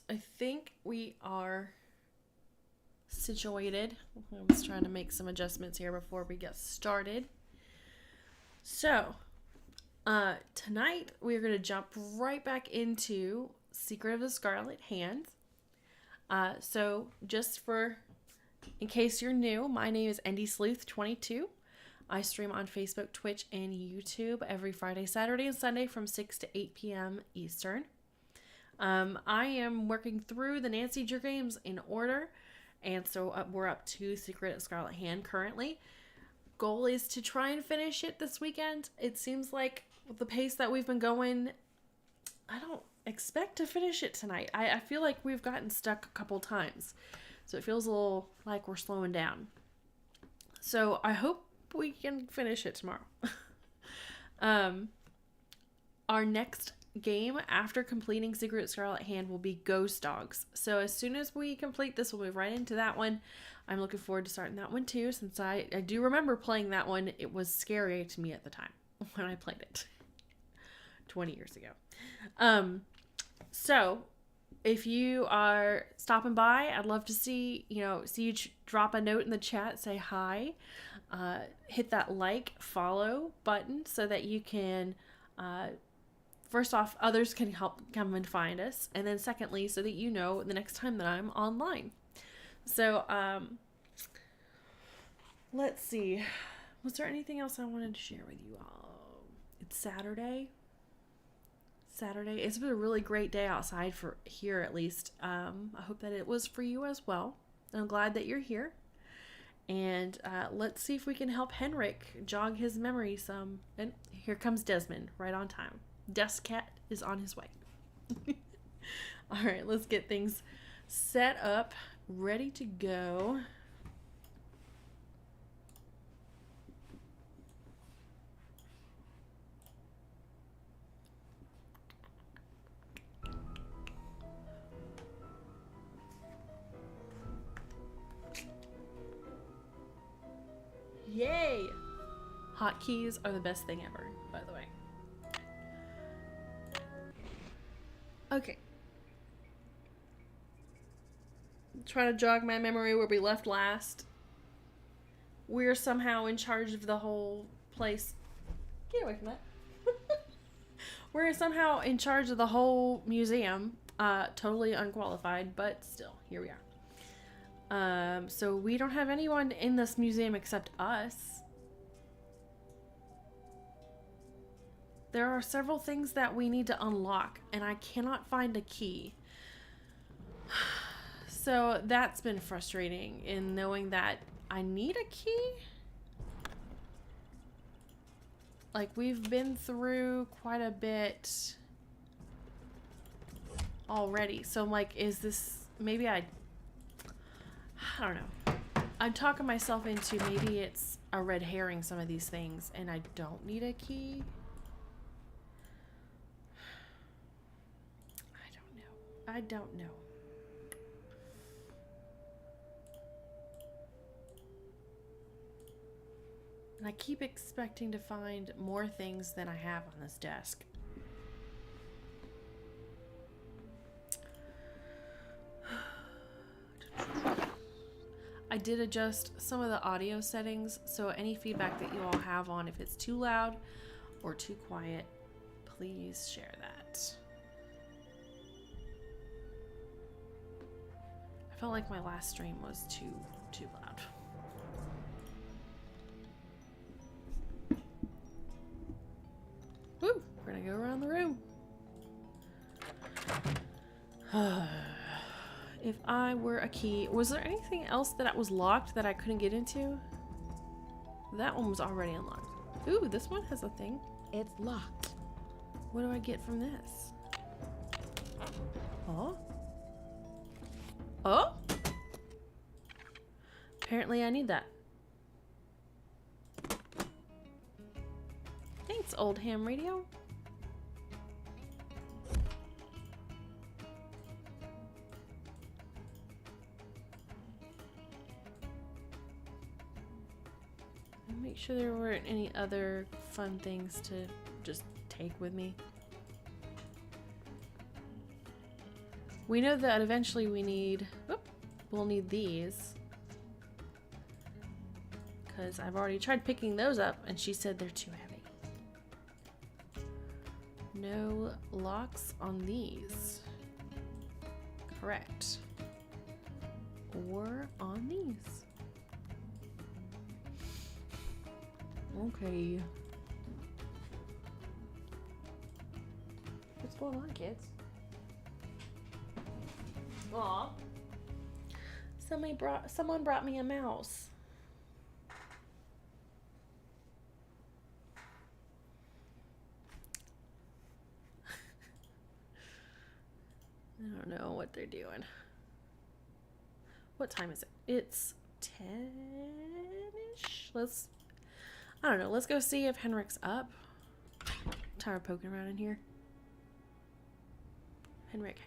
I think we are situated. I was trying to make some adjustments here before we get started. So, tonight we're going to jump right back into Secret of the Scarlet Hand. So, just in case you're new, my name is NDSleuth22. I stream on Facebook, Twitch, and YouTube every Friday, Saturday, and Sunday from 6 to 8 p.m. Eastern. I am working through the Nancy Drew games in order, and so we're up to Secret of Scarlet Hand currently. Goal is to try and finish it this weekend. It seems like with the pace that we've been going, I don't expect to finish it tonight. I feel like we've gotten stuck a couple times, so it feels a little like we're slowing down. So I hope we can finish it tomorrow. Our next game after completing Secret of Scarlet Hand will be Ghost Dogs. So as soon as we complete this, we'll move right into that one. I'm looking forward to starting that one too, since I do remember playing that one. It was scary to me at the time when I played it 20 years ago. So if you are stopping by, I'd love to see you drop a note in the chat, say hi, hit that like, follow button so that you can, first off, others can help come and find us. And then secondly, so that you know the next time that I'm online. So, let's see. Was there anything else I wanted to share with you all? It's Saturday. It's been a really great day outside for here, at least. I hope that it was for you as well. I'm glad that you're here. And let's see if we can help Henrik jog his memory some. And here comes Desmond, right on time. Dust Cat is on his way. All right, let's get things set up, ready to go. Yay! Hotkeys are the best thing ever, by the way. Okay. Trying to jog my memory where we left last. We're somehow in charge of the whole place. Get away from that. We're somehow in charge of the whole museum. Totally unqualified, but still, here we are. So we don't have anyone in this museum except us. There are several things that we need to unlock, and I cannot find a key. So that's been frustrating in knowing that I need a key. Like, we've been through quite a bit already. So I'm like, is this, maybe I don't know. I'm talking myself into maybe it's a red herring, some of these things, and I don't need a key. I don't know. And I keep expecting to find more things than I have on this desk. I did adjust some of the audio settings, so any feedback that you all have on if it's too loud or too quiet, please share that. I felt like my last stream was too loud. Woo! We're gonna go around the room. If I were a key, was there anything else that was locked that I couldn't get into? That one was already unlocked. Ooh, this one has a thing. It's locked. What do I get from this? Oh? Oh? Apparently I need that. Thanks, old ham radio. Make sure there weren't any other fun things to just take with me. We know that eventually we'll need these. Because I've already tried picking those up and she said they're too heavy. No locks on these. Correct. Or on these. Okay. What's going on, kids? Aw. Someone brought me a mouse. I don't know what they're doing. What time is it? It's 10-ish? I don't know. Let's go see if Henrik's up. I'm tired of poking around in here. Henrik.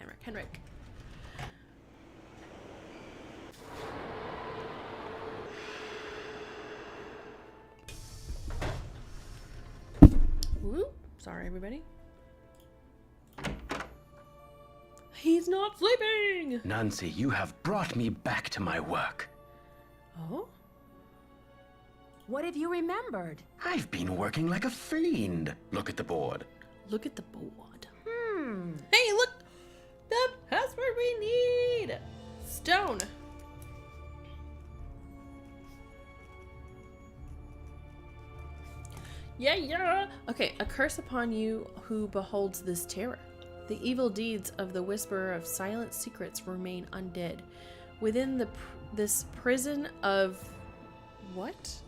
Woo! Sorry, everybody. He's not sleeping! Nancy, you have brought me back to my work. Oh? What have you remembered? I've been working like a fiend. Look at the board. Look at the board. Hey, look! The password we need! Stone. Yeah. Okay, a curse upon you who beholds this terror. The evil deeds of the Whisperer of Silent Secrets remain undead. Within this prison of... what?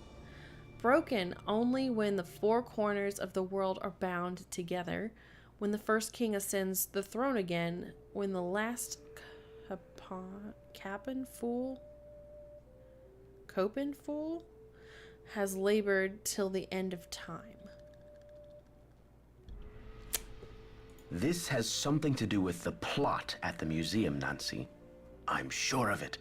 Broken only when the four corners of the world are bound together, when the first king ascends the throne again, when the last Copen fool has labored till the end of time. This has something to do with the plot at the museum, Nancy. I'm sure of it.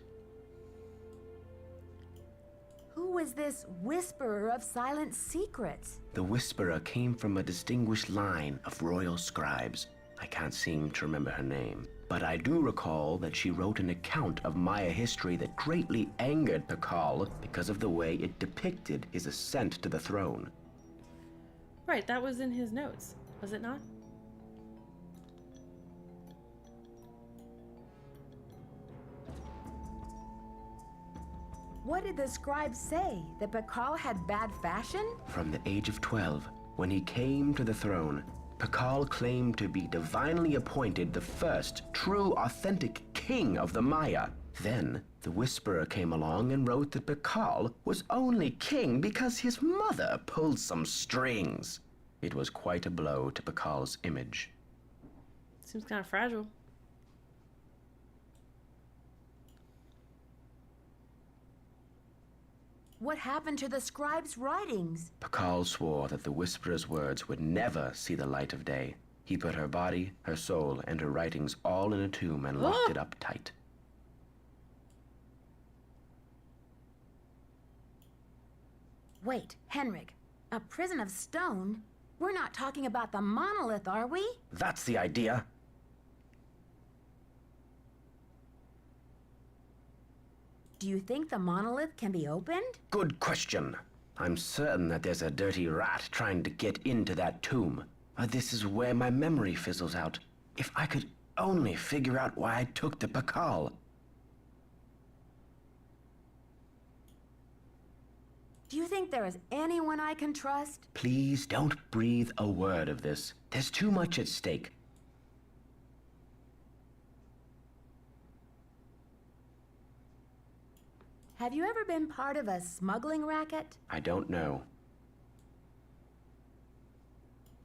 Who is this Whisperer of Silent Secrets? The Whisperer came from a distinguished line of royal scribes. I can't seem to remember her name, but I do recall that she wrote an account of Maya history that greatly angered Pakal because of the way it depicted his ascent to the throne. Right, that was in his notes, was it not? What did the scribe say? That Pakal had bad fashion? From the age of 12, when he came to the throne, Pakal claimed to be divinely appointed the first true authentic king of the Maya. Then, the Whisperer came along and wrote that Pakal was only king because his mother pulled some strings. It was quite a blow to Pakal's image. Seems kind of fragile. What happened to the scribe's writings? Pakal swore that the Whisperer's words would never see the light of day. He put her body, her soul, and her writings all in a tomb and locked it up tight. Wait, Henrik, a prison of stone? We're not talking about the monolith, are we? That's the idea. Do you think the monolith can be opened? Good question. I'm certain that there's a dirty rat trying to get into that tomb. This is where my memory fizzles out. If I could only figure out why I took the Pakal. think there is anyone I can trust? Please don't breathe a word of this. There's too much at stake. Have you ever been part of a smuggling racket? I don't know.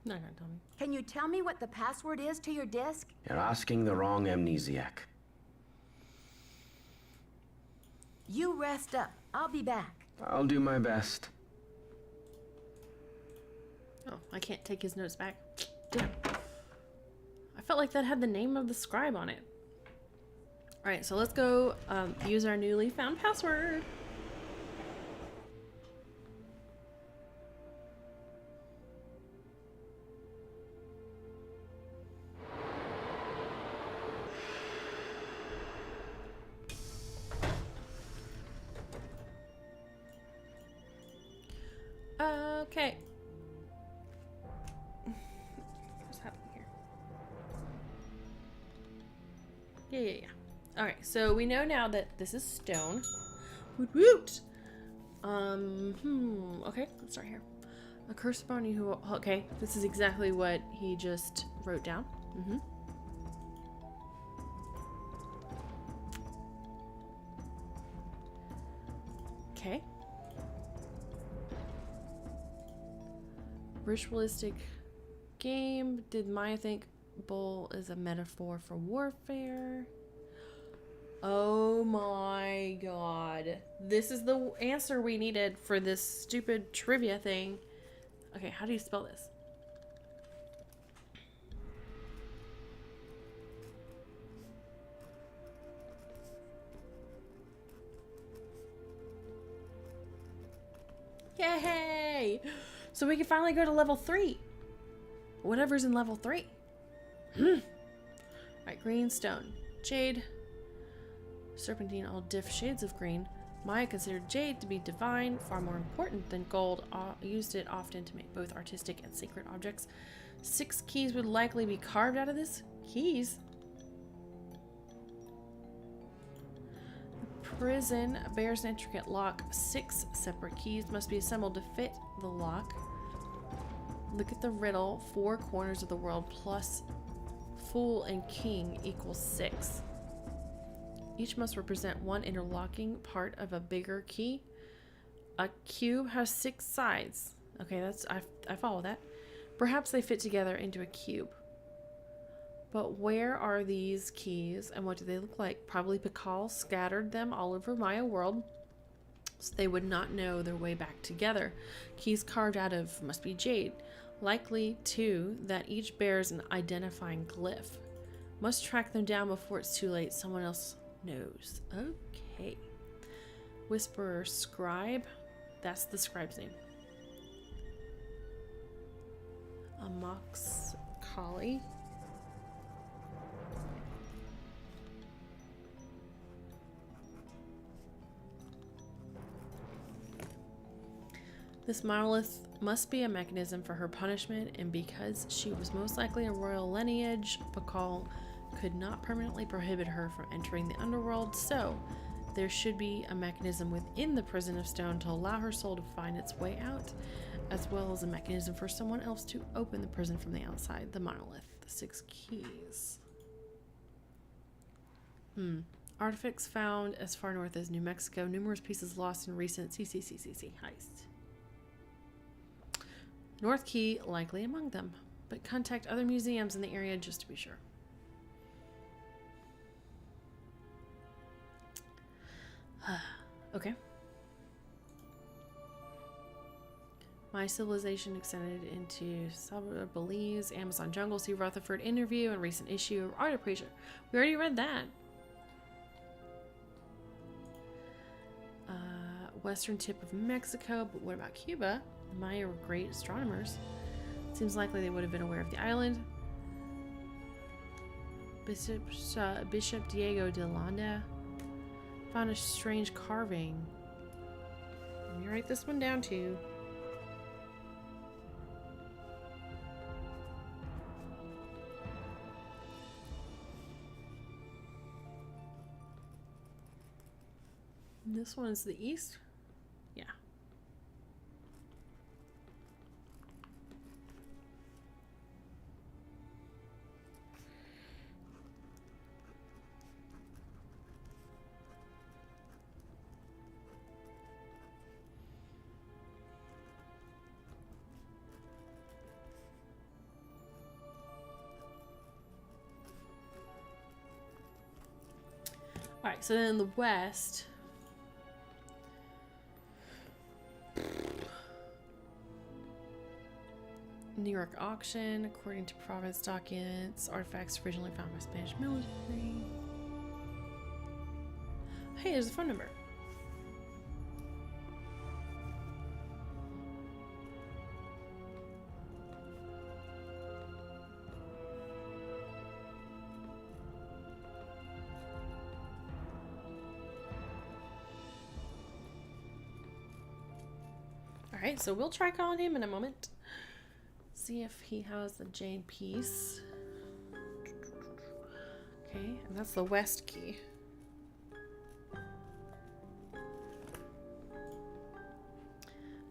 Not gonna tell me. Can you tell me what the password is to your disk? You're asking the wrong amnesiac. You rest up. I'll be back. I'll do my best. Oh, I can't take his notes back. Damn. I felt like that had the name of the scribe on it. Alright, so let's go use our newly found password. Okay. What's happening here? Yeah. Alright, so we know now that this is stone. Woot woot! Okay, let's start here. A curse upon you who... Okay, this is exactly what he just wrote down. Okay. Ritualistic game. Did Maya think bull is a metaphor for warfare? Oh my god. This is the answer we needed for this stupid trivia thing. Okay, how do you spell this? Yay! So we can finally go to level 3. Whatever's in level 3. Alright, green stone. Jade. Serpentine, all diff shades of green. Maya considered jade to be divine, far more important than gold. Used it often to make both artistic and sacred objects. 6 keys would likely be carved out of this. Keys? The prison bears an intricate lock. 6 separate keys must be assembled to fit the lock. Look at the riddle. 4 corners of the world plus fool and king equals 6. Each must represent one interlocking part of a bigger key. A cube has 6 sides. Okay, that's I follow that. Perhaps they fit together into a cube. But where are these keys and what do they look like? Probably Pakal scattered them all over Maya world so they would not know their way back together. Keys carved out of must be jade. Likely, too, that each bears an identifying glyph. Must track them down before it's too late. Someone else knows. Okay. Whisperer Scribe. That's the scribe's name. Amox Kali. This monolith must be a mechanism for her punishment, and because she was most likely a royal lineage, Pakal could not permanently prohibit her from entering the underworld, so there should be a mechanism within the prison of stone to allow her soul to find its way out, as well as a mechanism for someone else to open the prison from the outside. The monolith. The 6 keys. Artifacts found as far north as New Mexico. Numerous pieces lost in recent CCCCC heist. North Key likely among them, but contact other museums in the area just to be sure. Okay. My civilization extended into Salvador, Belize, Amazon jungle. See Rutherford interview and recent issue of Art Appreciation. We already read that. Western tip of Mexico, but what about Cuba? The Maya were great astronomers. Seems likely they would have been aware of the island. Bishop Diego de Landa found a strange carving. Let me write this one down too. This one is the east. Yeah. so then in the west. New York auction, according to province documents, artifacts originally found by Spanish military. Hey, there's a phone number. Alright, so we'll try calling him in a moment. See if he has the jade piece. Okay, and that's the west key.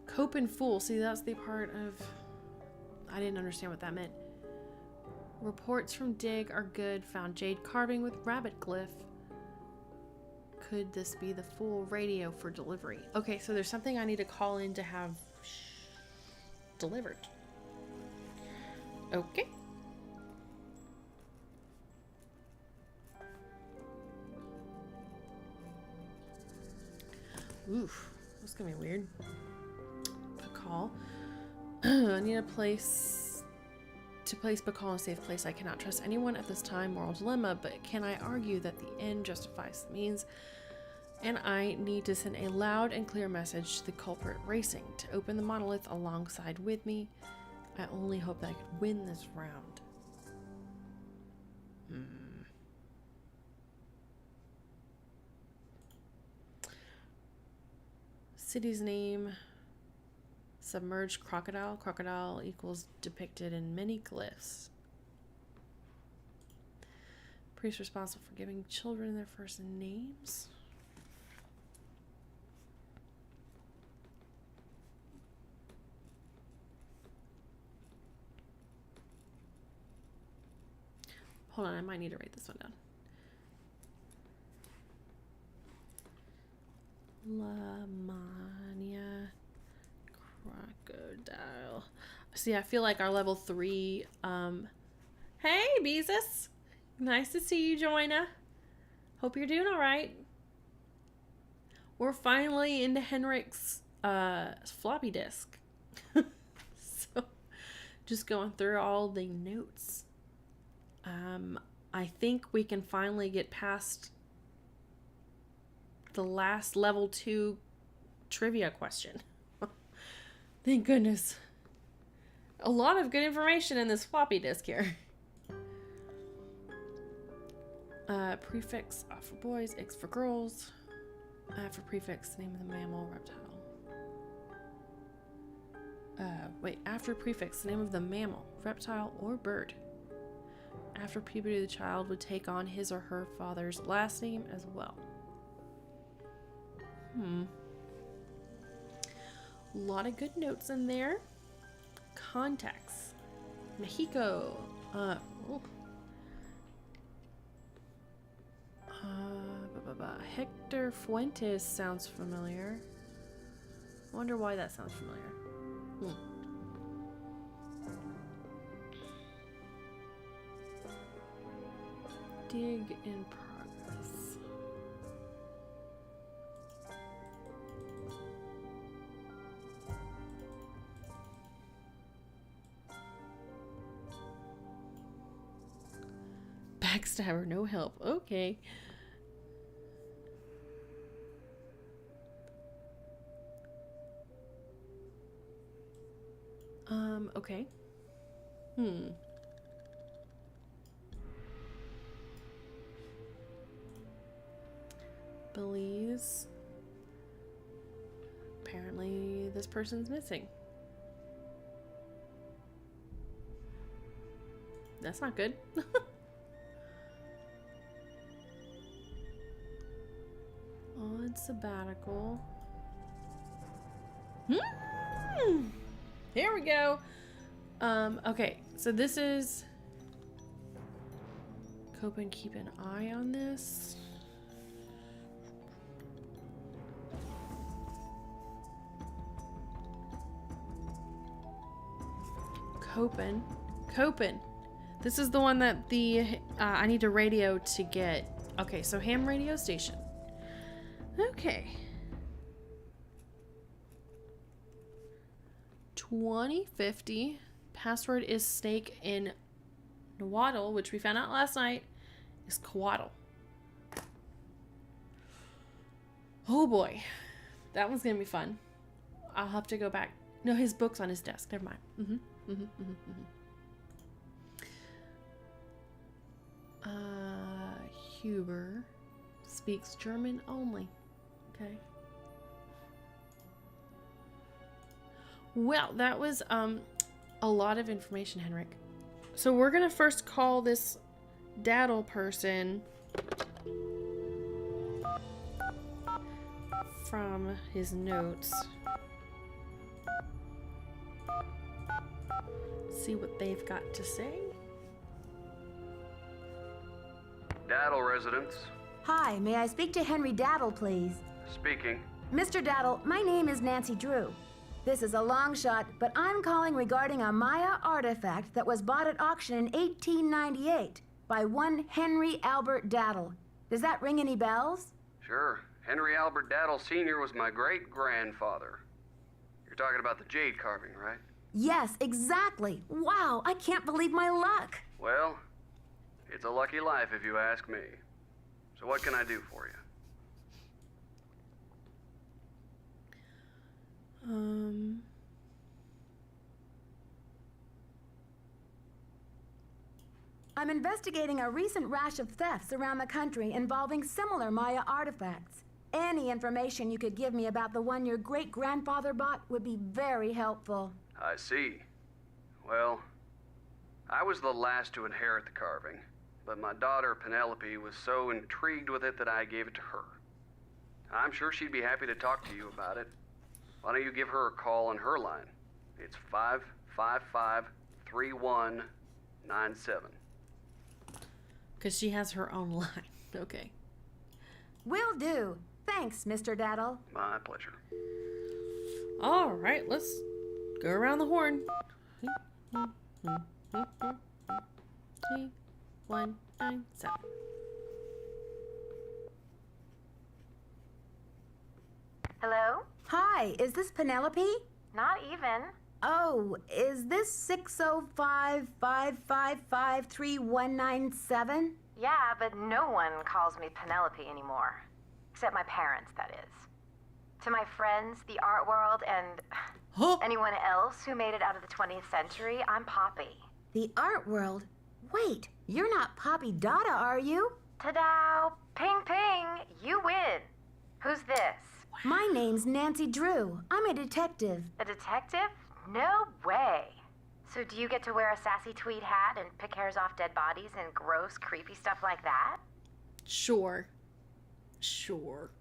Cope and Fool. See, that's the part of... I didn't understand what that meant. Reports from Dig are good. Found jade carving with rabbit glyph. Could this be the Fool radio for delivery? Okay, so there's something I need to call in to have delivered. Okay. Oof, that's gonna be weird. Pakal. I need a place to place Pakal in a safe place. I cannot trust anyone at this time. Moral dilemma, but can I argue that the end justifies the means? And I need to send a loud and clear message to the culprit racing to open the monolith alongside with me. I only hope that I could win this round. City's name. Submerged crocodile. Crocodile equals depicted in many glyphs. Priest responsible for giving children their first names. Hold on, I might need to write this one down. Lamania crocodile. See, I feel like our level 3. Hey, Beezus. Nice to see you, Joanna. Hope you're doing all right. We're finally into Henrik's floppy disk. So, just going through all the notes. I think we can finally get past the last level 2 trivia question. Thank goodness. A lot of good information in this floppy disk here. Prefix, for boys, X for girls. For prefix, name of the mammal, reptile. After prefix, name of the mammal, reptile, or bird. After puberty, the child would take on his or her father's last name as well. A lot of good notes in there. Contacts. Mexico. Hector Fuentes sounds familiar. I wonder why that sounds familiar. Dig in progress. Backstabber, no help. Okay. Okay. Belize. Apparently this person's missing. That's not good. On sabbatical. Here we go. Okay, so this is Cope and keep an eye on this. Copen. This is the one that I need to radio to get. Okay, so ham radio station. Okay. 2050. Password is snake in Nahuatl, which we found out last night is Coatl. Oh boy. That one's gonna be fun. I'll have to go back. No, his book's on his desk. Never mind. Huber speaks German only. Okay. Well, that was a lot of information, Henrik. So we're gonna first call this daddle person from his notes. See what they've got to say. Daddle residence. Hi, may I speak to Henry Daddle, please? Speaking. Mr. Daddle, my name is Nancy Drew. This is a long shot, but I'm calling regarding a Maya artifact that was bought at auction in 1898 by one Henry Albert Daddle. Does that ring any bells? Sure. Henry Albert Daddle Sr. was my great-grandfather. You're talking about the jade carving, right? Yes, exactly. Wow, I can't believe my luck. Well, it's a lucky life if you ask me. So what can I do for you? I'm investigating a recent rash of thefts around the country involving similar Maya artifacts. Any information you could give me about the one your great-grandfather bought would be very helpful. I see. Well, I was the last to inherit the carving, but my daughter Penelope was so intrigued with it that I gave it to her. I'm sure she'd be happy to talk to you about it. Why don't you give her a call on her line? It's 555-3197. Because she has her own line. Okay. Will do. Thanks, Mr. Daddle. My pleasure. All right, let's go around the horn. 3197. Hello? Hi, is this Penelope? Not even. Oh, is this 605-555-3197? Yeah, but no one calls me Penelope anymore. Except my parents, that is. To my friends, the art world, and Huh? anyone else who made it out of the 20th century, I'm Poppy. The art world? Wait, you're not Poppy Dada, are you? Ta-da! Ping ping! You win! Who's this? My name's Nancy Drew. I'm a detective. A detective? No way! So do you get to wear a sassy tweed hat and pick hairs off dead bodies and gross, creepy stuff like that? Sure. Sure.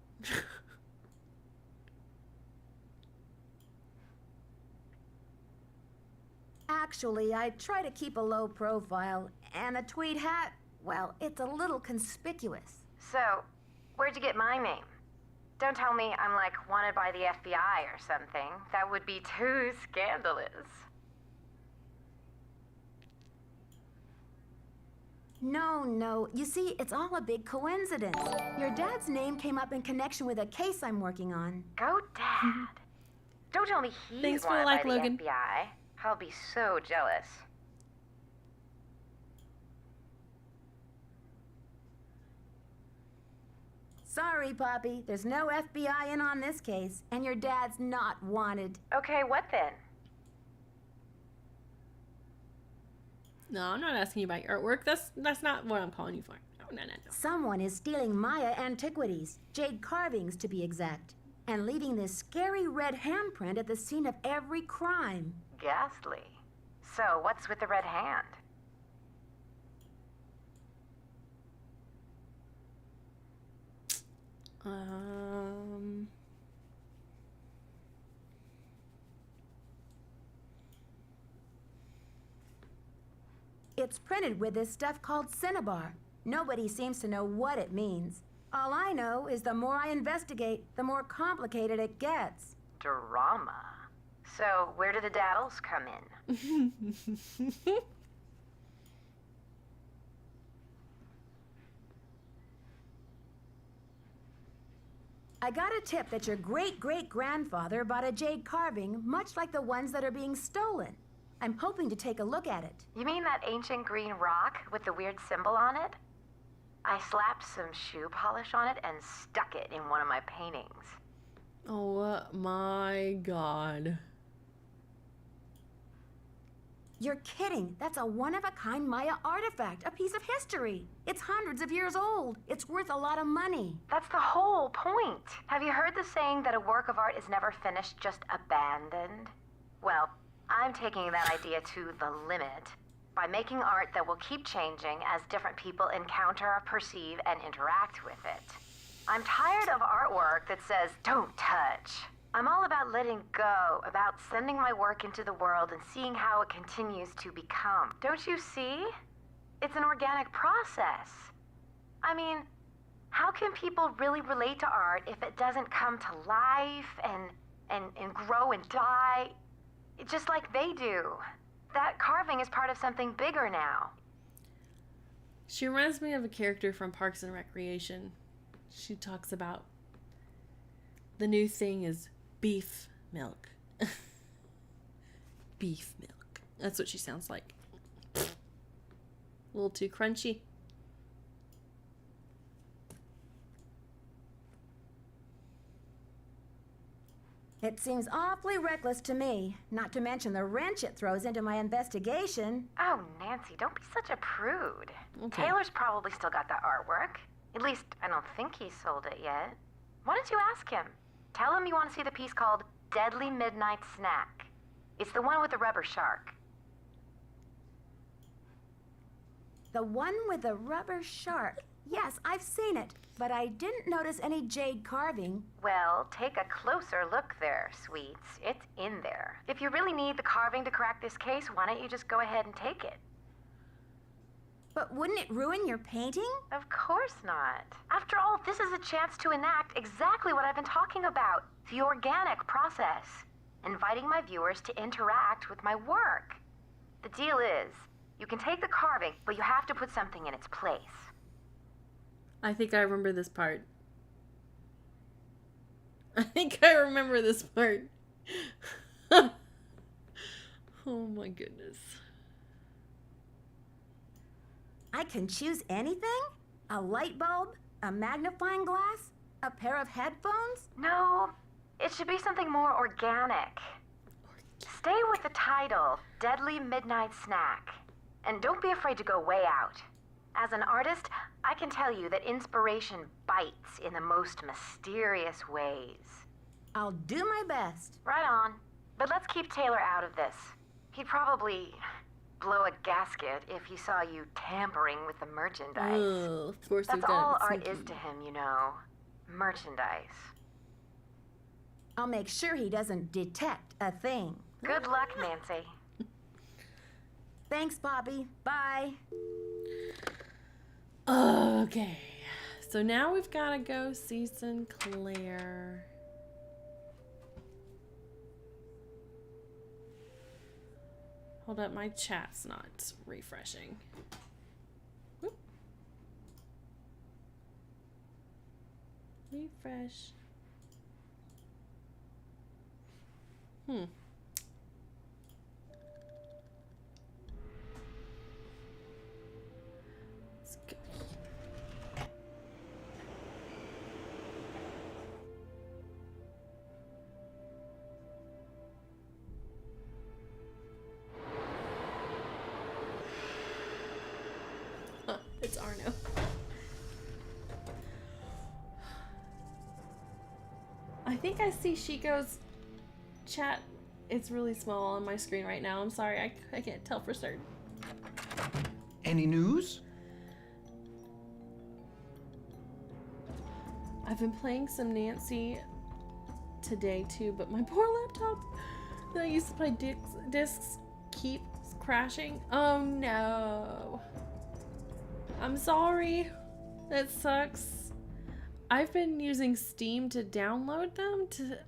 Actually, I try to keep a low profile, and a tweed hat, well, it's a little conspicuous. So, where'd you get my name? Don't tell me I'm like wanted by the FBI or something. That would be too scandalous. No. You see, it's all a big coincidence. Your dad's name came up in connection with a case I'm working on. Go, Dad. Don't tell me he's Thanks for the wanted like, by the Logan. FBI. I'll be so jealous. Sorry, Poppy. There's no FBI in on this case, and your dad's not wanted. Okay, what then? No, I'm not asking you about your artwork. That's not what I'm calling you for. No. Someone is stealing Maya antiquities, jade carvings to be exact, and leaving this scary red handprint at the scene of every crime. Ghastly. So, what's with the red hand? It's printed with this stuff called cinnabar. Nobody seems to know what it means. All I know is the more I investigate, the more complicated it gets. Drama. So, where do the daddles come in? I got a tip that your great-great-grandfather bought a jade carving much like the ones that are being stolen. I'm hoping to take a look at it. You mean that ancient green rock with the weird symbol on it? I slapped some shoe polish on it and stuck it in one of my paintings. Oh my god. You're kidding. That's a one-of-a-kind Maya artifact, a piece of history. It's hundreds of years old. It's worth a lot of money. That's the whole point. Have you heard the saying that a work of art is never finished, just abandoned? Well, I'm taking that idea to the limit by making art that will keep changing as different people encounter, perceive, and interact with it. I'm tired of artwork that says, "Don't touch." I'm all about letting go, about sending my work into the world and seeing how it continues to become. Don't you see? It's an organic process. I mean, how can people really relate to art if it doesn't come to life and grow and die just like they do? That carving is part of something bigger now. She reminds me of a character from Parks and Recreation. She talks about the new thing is beef milk. Beef milk. That's what she sounds like. A little too crunchy. It seems awfully reckless to me, not to mention the wrench it throws into my investigation. Oh, Nancy, don't be such a prude. Okay. Taylor's probably still got that artwork. At least, I don't think he sold it yet. Why don't you ask him? Tell him you want to see the piece called Deadly Midnight Snack. It's the one with the rubber shark. The one with the rubber shark. Yes, I've seen it, but I didn't notice any jade carving. Well, take a closer look there, sweets. It's in there. If you really need the carving to crack this case, why don't you just go ahead and take it? But wouldn't it ruin your painting? Of course not. After all, this is a chance to enact exactly what I've been talking about. The organic process. Inviting my viewers to interact with my work. The deal is, you can take the carving, but you have to put something in its place. I think I remember this part. I think I remember this part. Oh my goodness. I can choose anything? A light bulb? A magnifying glass? A pair of headphones? No, it should be something more organic. Stay with the title, Deadly Midnight Snack. And don't be afraid to go way out. As an artist, I can tell you that inspiration bites in the most mysterious ways. I'll do my best. Right on. But let's keep Taylor out of this. He'd probably blow a gasket if he saw you tampering with the merchandise. Ugh, of course That's we've got all it art sneaky. is to him, you know. Merchandise. I'll make sure he doesn't detect a thing. Good luck, Nancy. Thanks, Poppy. Bye. Okay. So now we've got to go see Sinclair. Hold up, my chat's not refreshing. Whoop. Refresh. Let's go. It's Arno. I think I see Shiko's chat. It's really small on my screen right now. I'm sorry, I can't tell for certain. Any news? I've been playing some Nancy today too, but my poor laptop that I used to play discs keeps crashing. Oh no. I'm sorry. That sucks. I've been using Steam to download them to...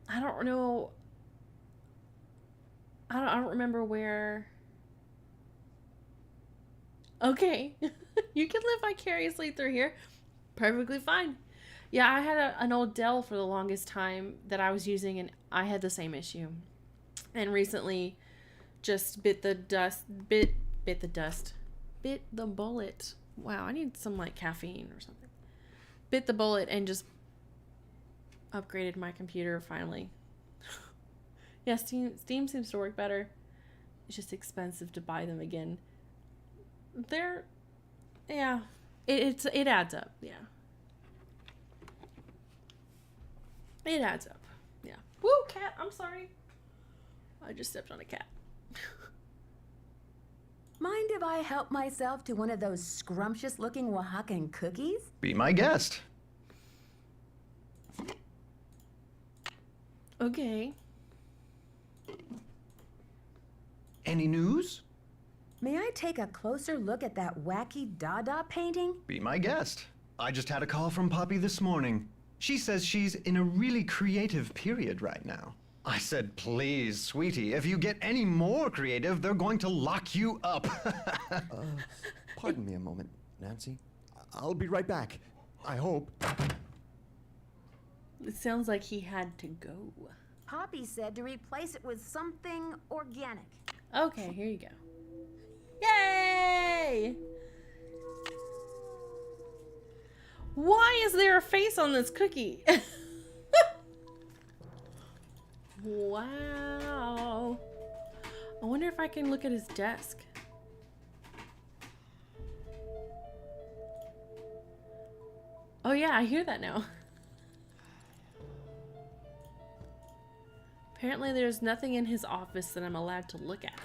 I don't know. I don't remember where Okay. You can live vicariously through here. Perfectly fine. Yeah, I had an old Dell for the longest time that I was using, and I had the same issue. And recently just bit the bullet. Wow, I need some like caffeine or something. Bit the bullet and just upgraded my computer finally. Yeah, Steam seems to work better. It's just expensive to buy them again. It adds up. Yeah, it adds up. Yeah. Woo, cat! I'm sorry. I just stepped on a cat. Mind if I help myself to one of those scrumptious-looking Oaxacan cookies? Be my guest. Okay. Any news? May I take a closer look at that wacky Dada painting? Be my guest. I just had a call from Poppy this morning. She says she's in a really creative period right now. I said, please, sweetie, if you get any more creative, they're going to lock you up. Pardon me a moment, Nancy. I'll be right back. I hope. It sounds like he had to go. Poppy said to replace it with something organic. Okay, here you go. Yay! Why is there a face on this cookie? Wow. I wonder if I can look at his desk. Oh yeah, I hear that now. Apparently there's nothing in his office that I'm allowed to look at.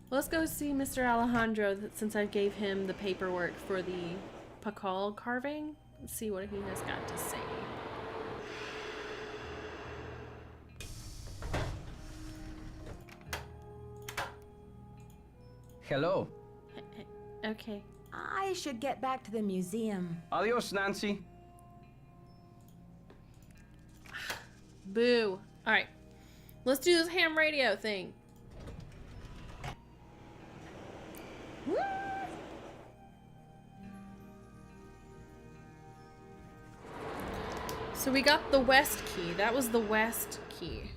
Let's go see Mr. Alejandro since I gave him the paperwork for the Pakal carving. Let's see what he has got to say. Hello. Okay. I should get back to the museum. Adios, Nancy. Boo. Alright. Let's do this ham radio thing. So we got the west key. That was the west key.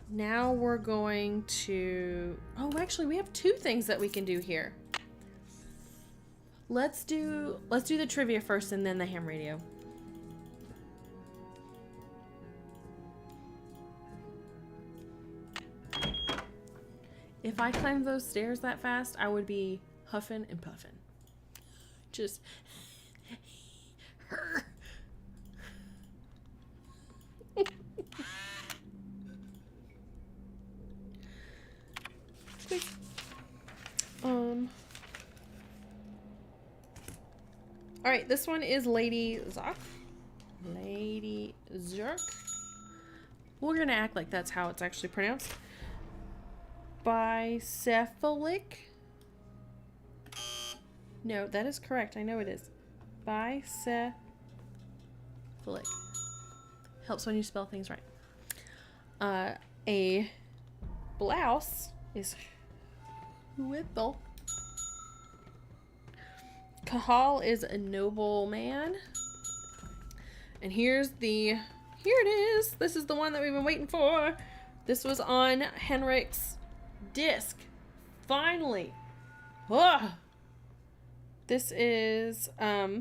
Now we're going to... Oh, actually, we have two things that we can do here. Let's do the trivia first and then the ham radio. If I climbed those stairs that fast, I would be huffing and puffing. Just... Alright, this one is Lady Zoc. Lady Zerk. We're gonna act like that's how it's actually pronounced. Bicephalic? No, that is correct. I know it is. Bicephalic. Helps when you spell things right. A blouse is Whipple. Kahal is a noble man. And here it is. This is the one that we've been waiting for. This was on Henrik's disc. Finally. Ugh. This is that.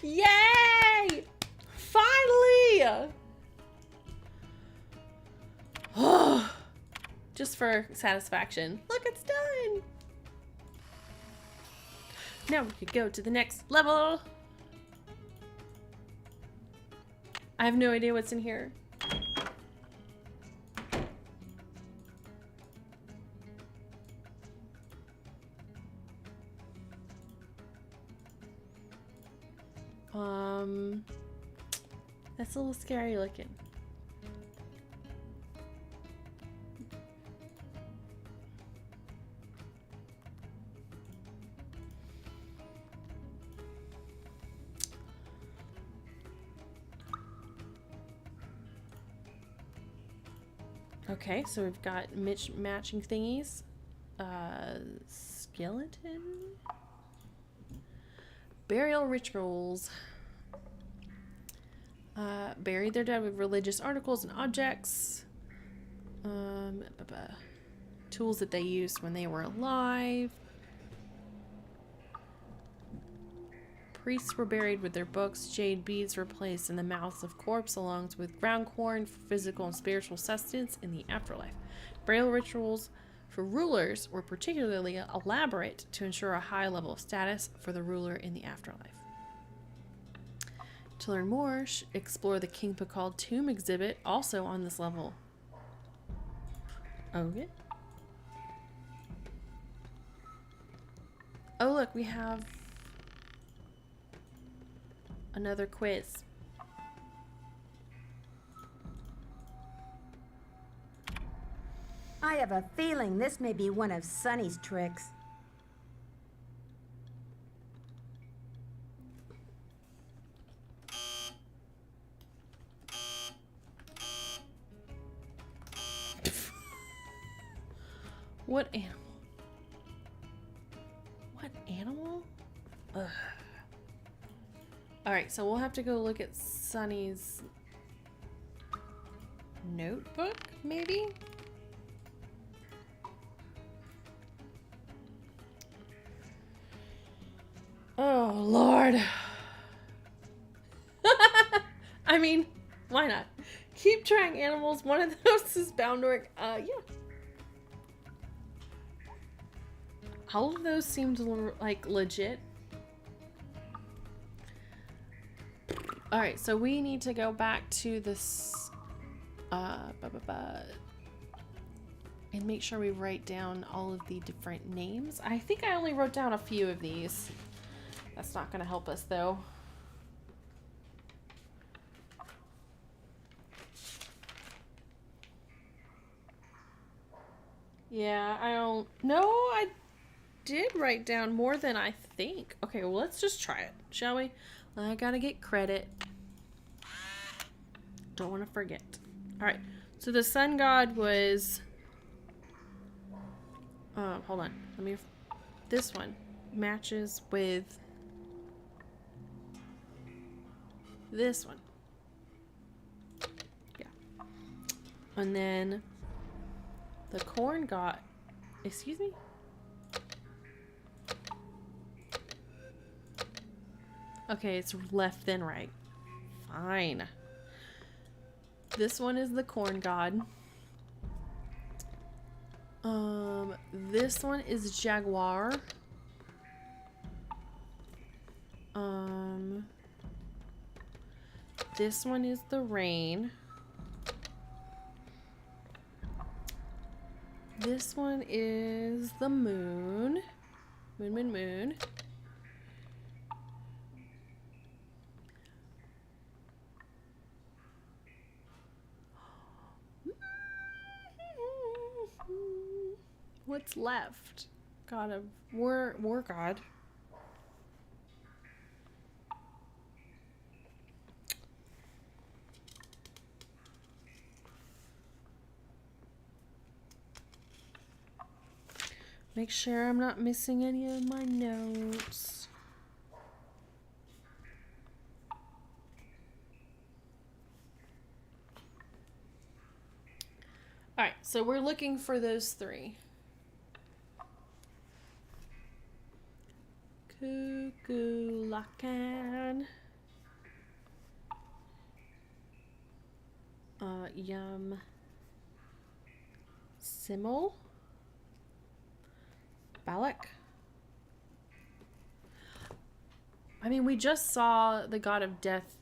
Yay! Finally! Just for satisfaction. Look, it's done! Now we could go to the next level. I have no idea what's in here. That's a little scary looking. Okay, so we've got matching thingies. Skeleton. Burial rituals. Buried their dead with religious articles and objects. Tools that they used when they were alive. Priests were buried with their books. Jade beads were placed in the mouths of corpse along with ground corn for physical and spiritual sustenance in the afterlife. Burial rituals for rulers were particularly elaborate to ensure a high level of status for the ruler in the afterlife. To learn more, explore the King Pakal tomb exhibit, also on this level. Okay. Oh, look, we have another quiz. I have a feeling this may be one of Sonny's tricks. What animal? What animal? Ugh. Alright, so we'll have to go look at Sonny's notebook, maybe? Oh, Lord. I mean, why not? Keep trying animals. One of those is bound to work. Yeah. All of those seemed like legit. Alright, so we need to go back to this and make sure we write down all of the different names. I think I only wrote down a few of these. That's not going to help us though. Yeah, I don't know. I did write down more than I think. Okay, well, let's just try it, shall we? I gotta get credit. Don't want to forget. Alright, so the sun god was... hold on. Let me... This one matches with... this one. Yeah. And then... the corn god... Excuse me? Okay, it's left then right. Fine. This one is the corn god. This one is jaguar. This one is the rain. This one is the moon. Moon. What's left? God of war god. Make sure I'm not missing any of my notes. Alright, so we're looking for those three. Cuckoo Lacan. Yum. Simmel. Balak. I mean, we just saw the god of death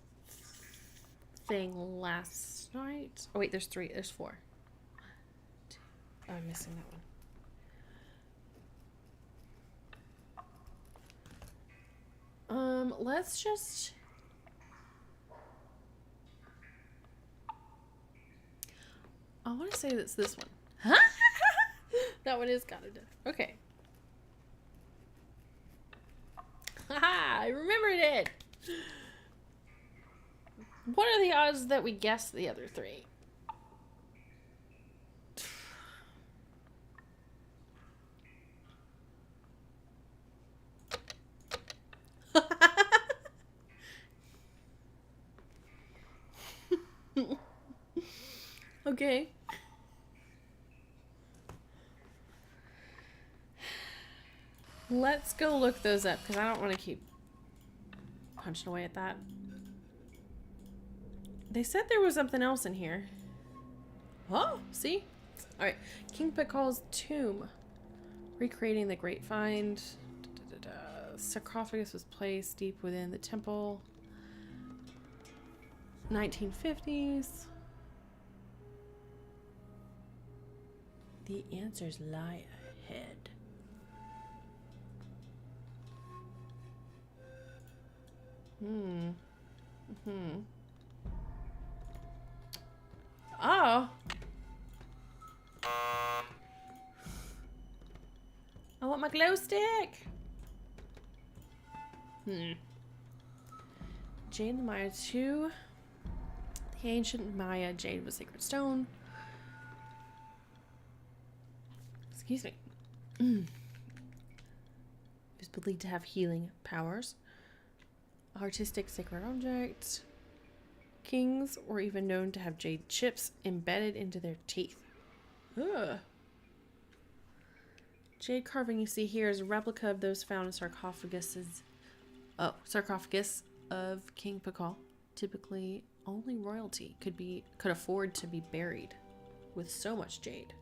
thing last night. Oh wait, there's three. There's four. Oh, I'm missing that one. Let's just... I want to say that's this one. Huh? That one is god of death. Okay. Haha, I remembered it! What are the odds that we guessed the other three? Okay. Let's go look those up, because I don't want to keep punching away at that. They said there was something else in here. Oh, see? Alright. King Pakal's tomb. Recreating the Great Find. Sarcophagus was placed deep within the temple. 1950s. The answers lie ahead. Oh. I want my glow stick. Jade the Maya 2. The ancient Maya jade was sacred stone. Excuse me. It was believed to have healing powers. Artistic sacred object. Kings were even known to have jade chips embedded into their teeth. Ugh. Jade carving you see here is a replica of those found in sarcophagus of King Pakal. Typically, only royalty could afford to be buried with so much jade.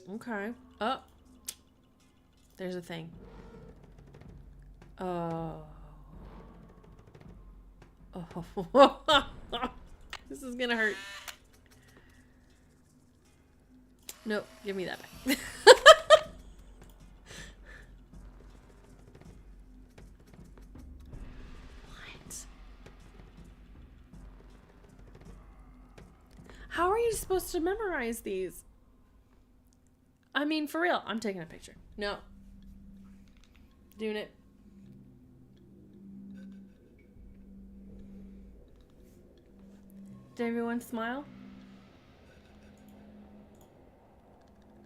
Okay. Oh. There's a thing. Oh. Oh. This is gonna hurt. Nope. Give me that back. What? How are you supposed to memorize these? I mean, for real. I'm taking a picture. No. Doing it. Did everyone smile?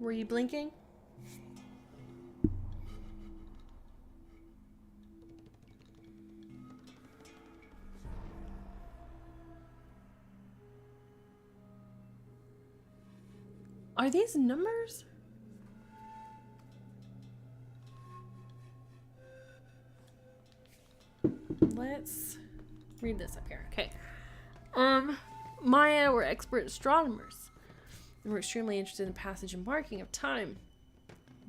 Were you blinking? Are these numbers? Let's read this up here. Okay. Maya were expert astronomers and were extremely interested in the passage and marking of time.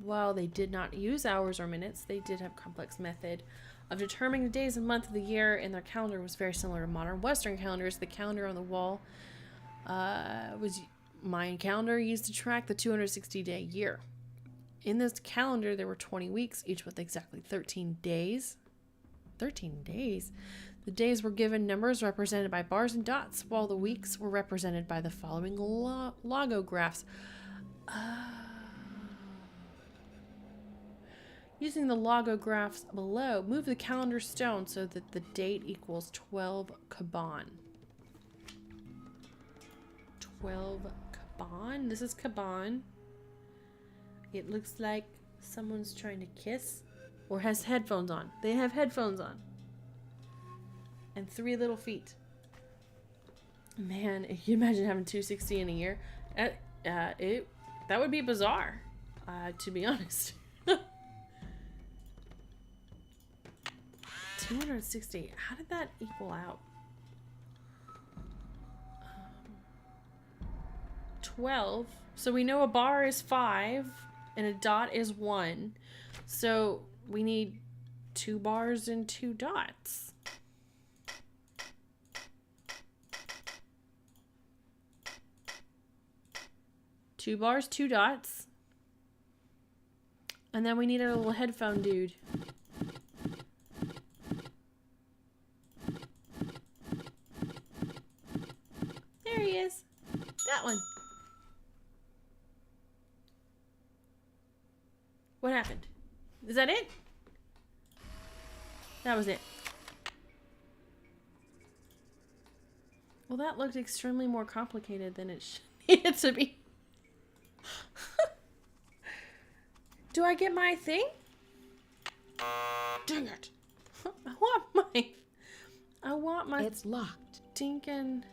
While they did not use hours or minutes, they did have a complex method of determining the days and month of the year, and their calendar was very similar to modern Western calendars. The calendar on the wall was Mayan calendar used to track the 260-day year. In this calendar, there were 20 weeks, each with exactly 13 days. 13 days? The days were given numbers represented by bars and dots, while the weeks were represented by the following logographs. Using the logographs below, move the calendar stone so that the date equals 12 Kaban. 12 Kaban? This is Kaban. It looks like someone's trying to kiss or has headphones on. They have headphones on. And 3 little feet. Man, can you imagine having 260 in a year? That would be bizarre, to be honest. 260. How did that equal out? 12. So we know a bar is 5 and a dot is 1. So we need 2 bars and 2 dots. 2 bars, 2 dots. And then we need our little headphone dude. There he is. That one. What happened? Is that it? That was it. Well, that looked extremely more complicated than it needed to be. Do I get my thing? Dang it. I want my It's locked. stinking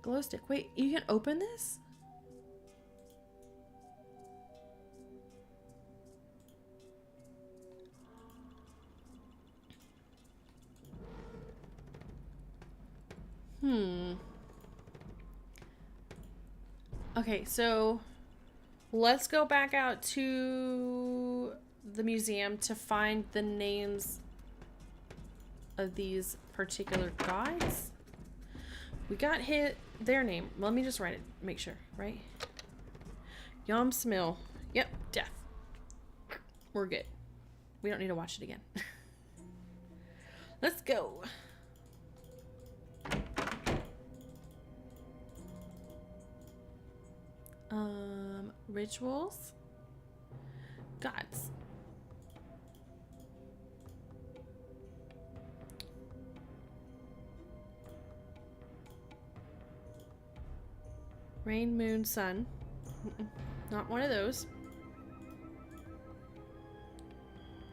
glow stick. Wait, you can open this? Okay, so let's go back out to the museum to find the names of these particular gods. We got their name. Let me just write it, make sure, right? Yom Smil. Yep, death. We're good. We don't need to watch it again. Let's go. Rituals. Gods. Rain, moon, sun. Not one of those.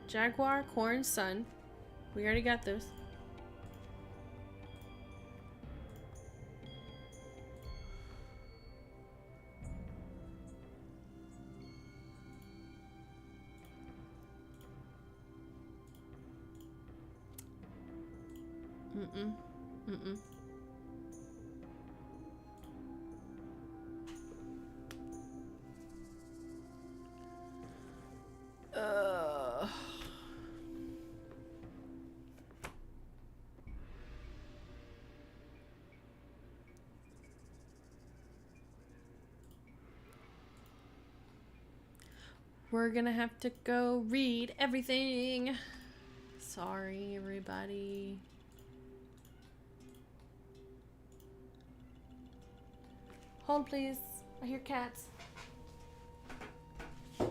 Jaguar, corn, sun. We already got those. Mm-mm. We're gonna have to go read everything. Sorry, everybody. Hold, please. I hear cats. Hey.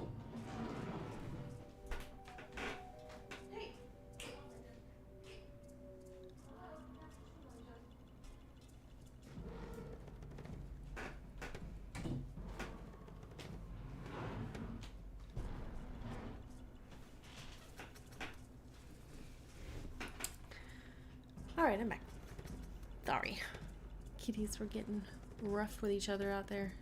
All right, I'm back. Sorry. Kitties were getting rough with each other out there.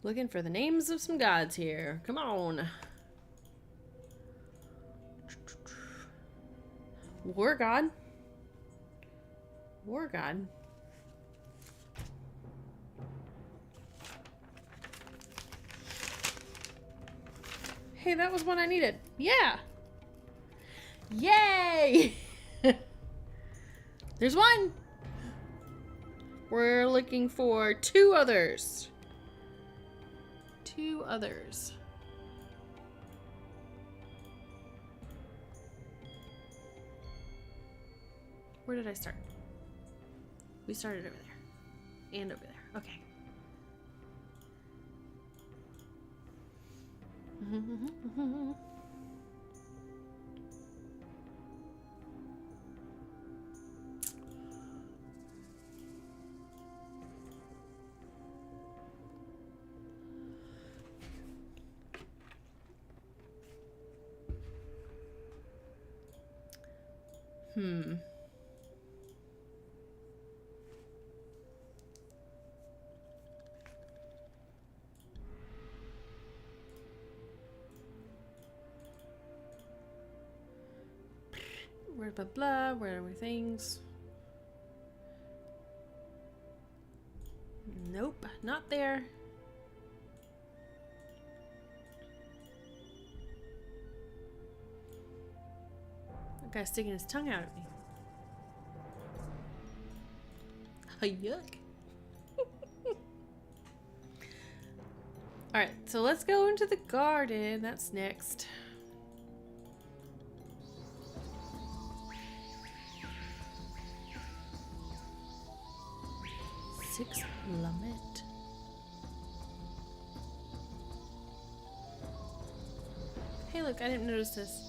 Looking for the names of some gods here. Come on. War god. War god. Hey, that was what I needed. Yeah. Yay! There's one. We're looking for 2 others. 2 others. Where did I start? We started over there. And over there. Okay. Where blah blah, where are things? Nope, not there. That guy's sticking his tongue out at me. Oh, yuck. Alright, so let's go into the garden. That's next. Six Lament. Hey, look, I didn't notice this.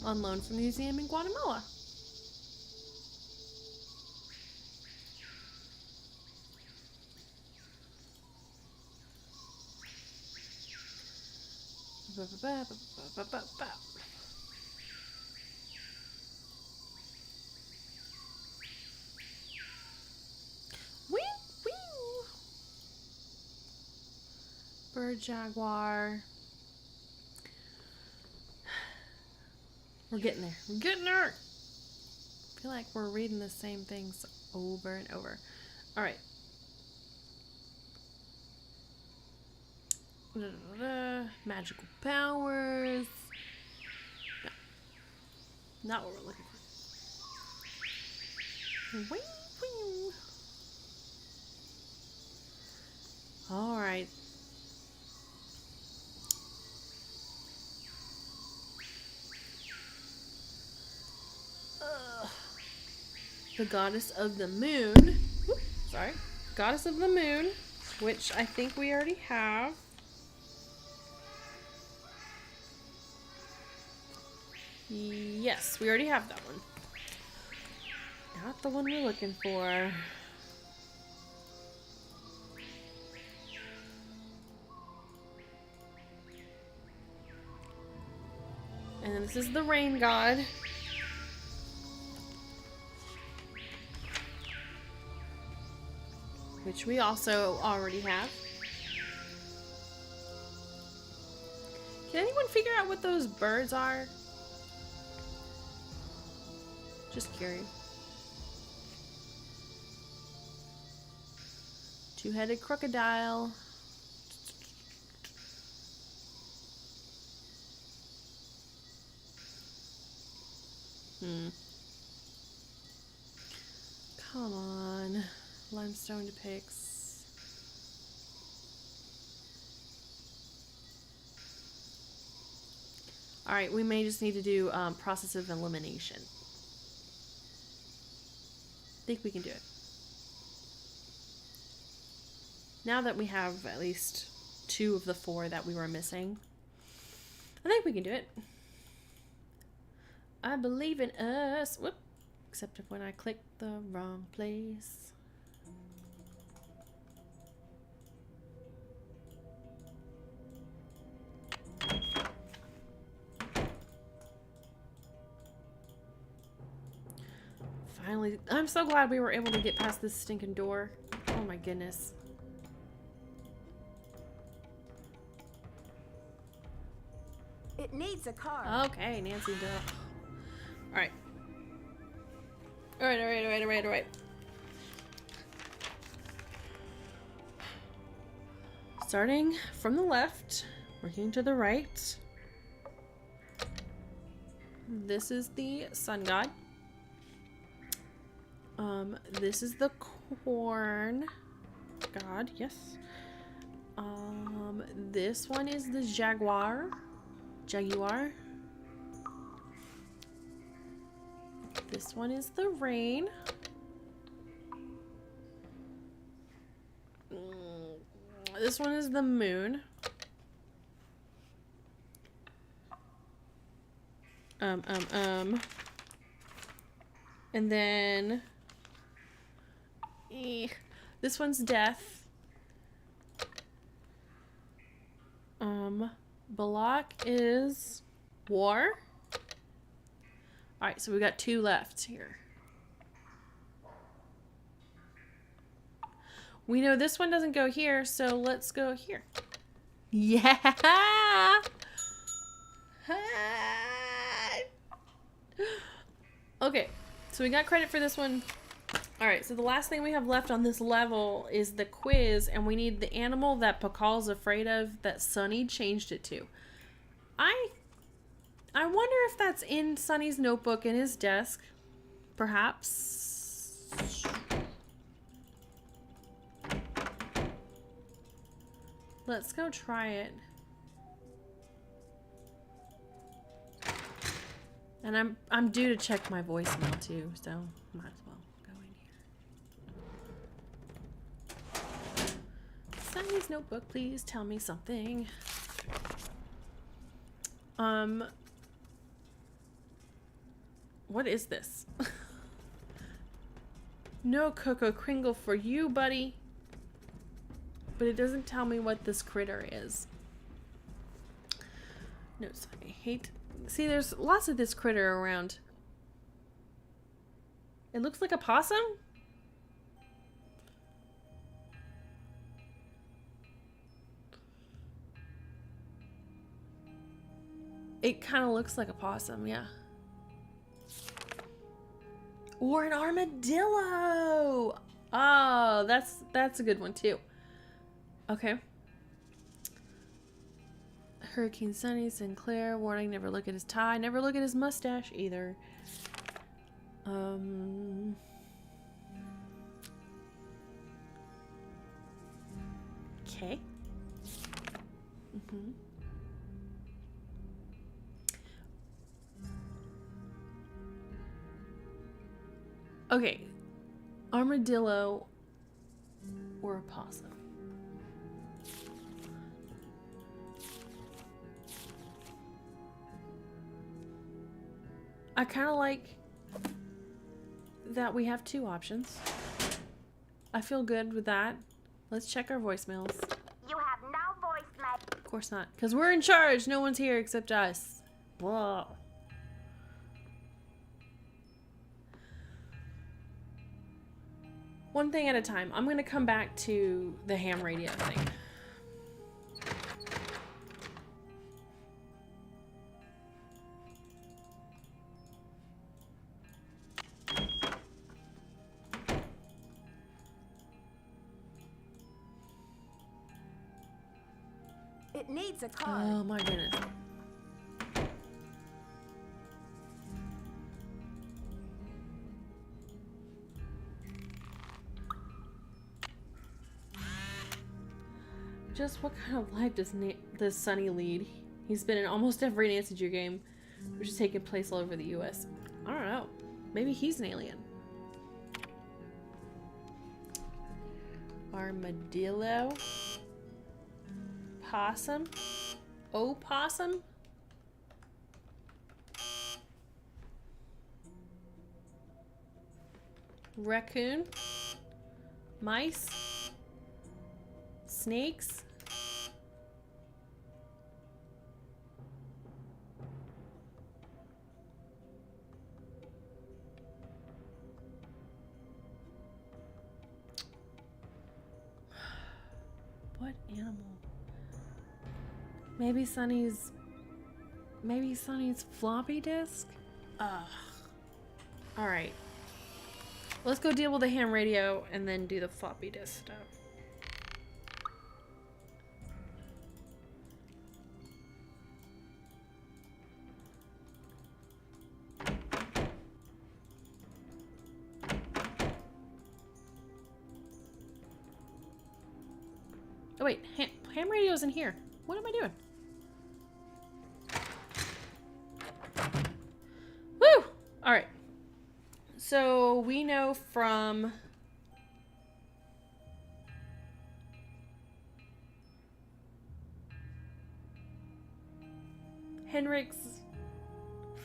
On loan from the museum in Guatemala. Wee, wee. Bird jaguar. We're getting there. We're getting there. I feel like we're reading the same things over and over. All right. Magical powers. No. Not what we're looking for. Wee, wee. All right. The goddess of the moon. Whoop, sorry. Goddess of the moon, which I think we already have. Yes, we already have that one. Not the one we're looking for. And then this is the rain god. Which we also already have. Can anyone figure out what those birds are? Just curious. Two-headed crocodile. Come on. Limestone depicts. Alright, we may just need to do process of elimination. I think we can do it. Now that we have at least 2 of the 4 that we were missing, I think we can do it. I believe in us. Whoop. Except if when I click the wrong place. Finally, I'm so glad we were able to get past this stinking door. Oh my goodness. It needs a car. Okay, Nancy, duh. Alright. Alright. Starting from the left, working to the right. This is the sun god. This is the corn god, yes. This one is the jaguar. This one is the rain. This one is the moon. And then this one's death. Balak is war. Alright, so we got 2 left here. We know this one doesn't go here, so let's go here. Yeah! Okay, so we got credit for this one. Alright, so the last thing we have left on this level is the quiz, and we need the animal that Pakal's afraid of that Sunny changed it to. I wonder if that's in Sunny's notebook in his desk. Perhaps. Let's go try it. And I'm due to check my voicemail too, so might as well go in here. Sunny's notebook, please tell me something. What is this? No Cocoa Kringle for you, buddy. But it doesn't tell me what this critter is. No, I hate... See, there's lots of this critter around. It looks like a possum? It kind of looks like a possum, yeah. Or an armadillo! Oh, that's a good one too. Okay. Hurricane Sunny, Sinclair, warning, never look at his tie, never look at his mustache either. Okay. Okay. Armadillo or a possum. I kind of like that we have two options. I feel good with that. Let's check our voicemails. You have no voicemail. Of course not, because we're in charge. No one's here except us. Blah. One thing at a time. I'm going to come back to the ham radio thing. It needs a card. Oh my goodness. Just what kind of life does Sonny lead? He's been in almost every Nancy Drew game, which has taken place all over the U.S. I don't know. Maybe he's an alien. Armadillo. Possum. Opossum. Raccoon. Mice. Snakes. What animal? Maybe Sonny's floppy disk? Ugh. Alright. Let's go deal with the ham radio and then do the floppy disk stuff. Oh wait, ham radio's in here. What am I doing? Woo! Alright. So we know from Henrik's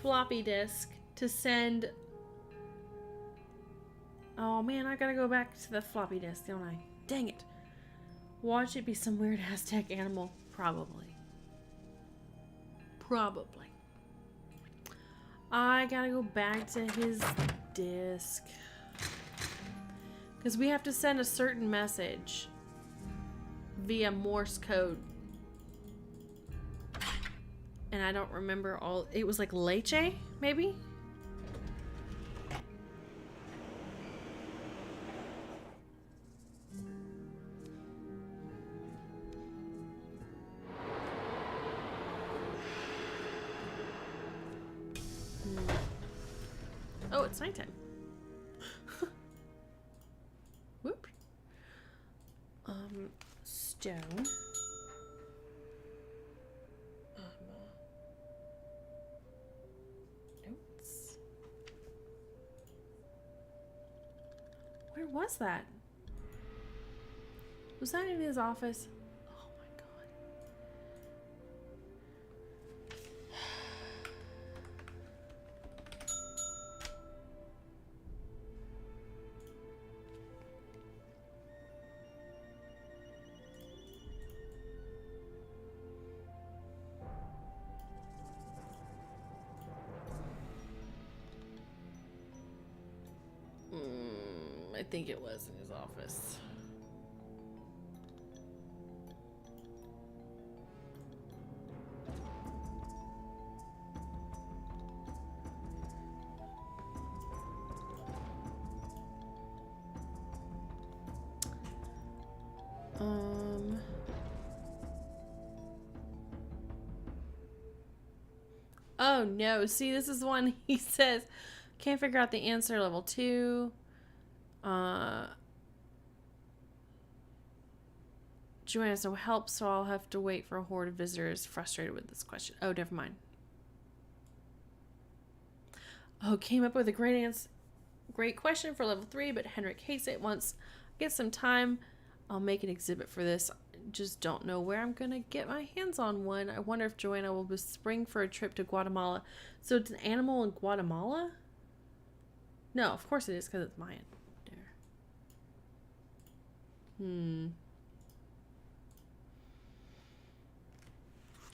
floppy disk to send... Oh man, I gotta go back to the floppy disk, don't I? Dang it. Watch it be some weird Aztec animal. Probably. Probably. I gotta go back to his disk. Because we have to send a certain message via Morse code. And I don't remember all... It was like leche, maybe? Oh, it's nighttime. Whoop. Stone. Notes. Where was that? Was that in his office? Oh my god. I think it was in his office. Oh no, see, this is one he says, can't figure out the answer, level 2. Joanne has no help, so I'll have to wait for a horde of visitors frustrated with this question. Oh, never mind. Oh, came up with a great question for level 3, but Henrik hates it. Once I get some time, I'll make an exhibit for this. Just don't know where I'm gonna get my hands on one. I wonder if Joanna will spring for a trip to Guatemala. So it's an animal in Guatemala? No, of course it is, because it's Mayan. There.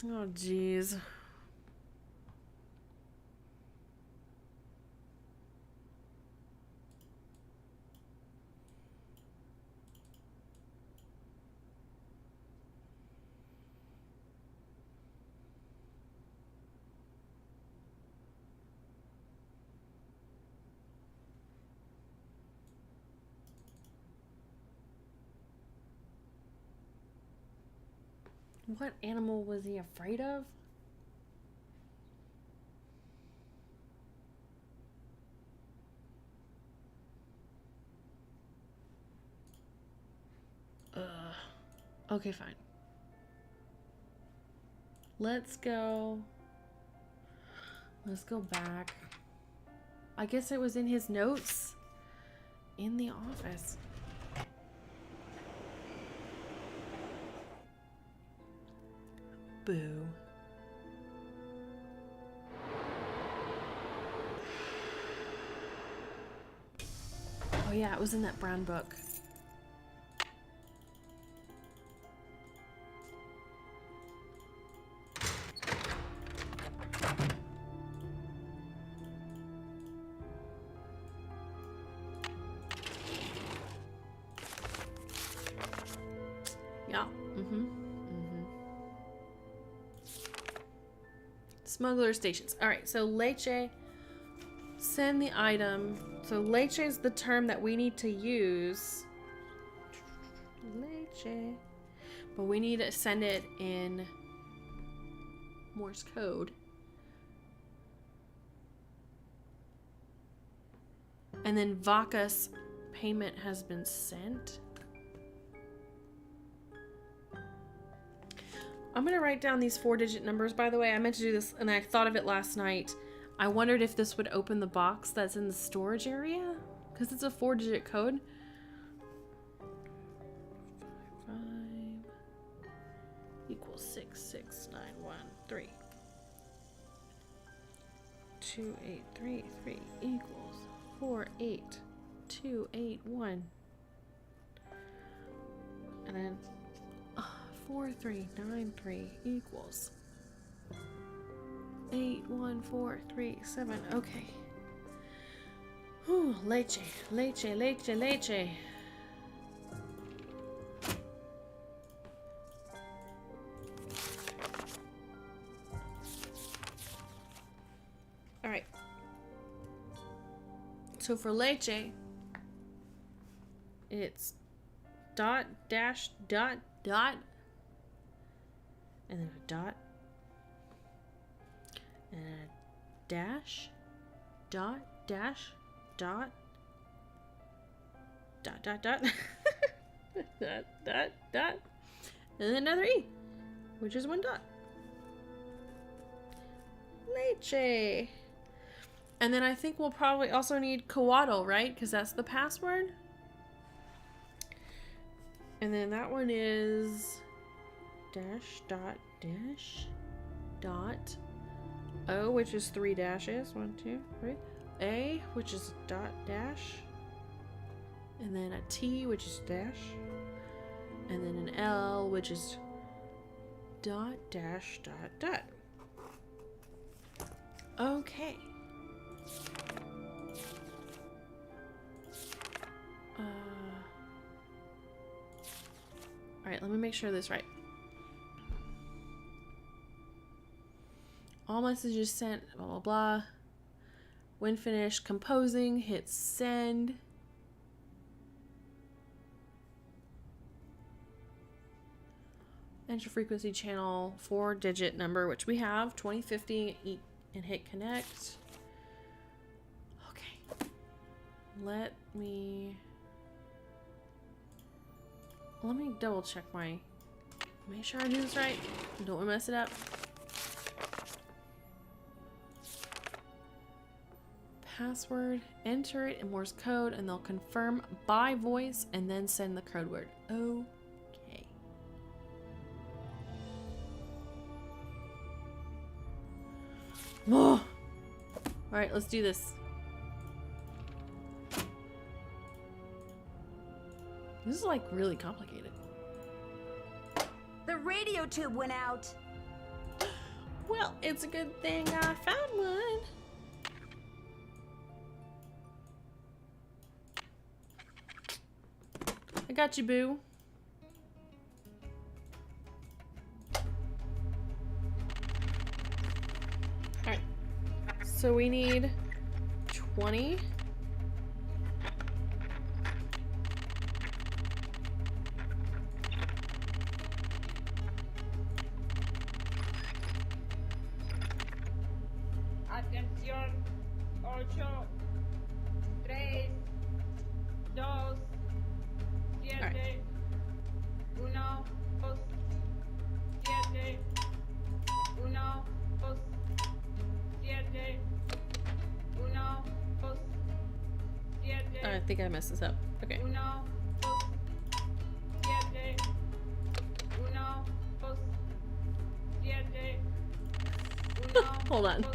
Oh, jeez. What animal was he afraid of? Okay, fine. Let's go back. I guess it was in his notes in the office. Boo. Oh yeah, it was in that brown book. Yeah. Smuggler stations. All right, so leche, send the item. So leche is the term that we need to use. Leche. But we need to send it in Morse code. And then Vacas payment has been sent. I'm going to write down these 4-digit numbers, by the way. I meant to do this, and I thought of it last night. I wondered if this would open the box that's in the storage area, because it's a 4-digit code. 5 equals 66913. 2833 equals 48281. And then 4393 equals 81437. Okay. Ooh, leche, leche, leche, leche. All right. So for leche, it's dot dash dot dot. And then a dot, and a dash, dot, dash, dot, dot, dot, dot, dot, dot, dot, and then another E, which is 1 dot. Leche. And then I think we'll probably also need coatl, right? Because that's the password. And then that one is dash dot dash dot O, which is 3 dashes. 1, 2, 3. A, which is dot dash, and then a T, which is dash, and then an L, which is dot dash dot dot. Okay. Alright, let me make sure this is right. All messages sent, blah, blah, blah. When finished composing, hit send. Enter frequency channel 4-digit number, which we have, 2050, and hit connect. Okay. Let me double check make sure I do this right. Don't want to mess it up. Password, enter it in Morse code, and they'll confirm by voice and then send the code word. Okay. Oh. Alright, let's do this. This is like really complicated. The radio tube went out. Well, it's a good thing I found one. I got you, boo. Alright. So we need 20. Atención, 8, 3, 2, 7, 1, 2, 7, 1, 2, 7, 1, 2, 7. I think I messed this up. Okay. 1, 2, 7, 1, 2, 7, 1. Hold on.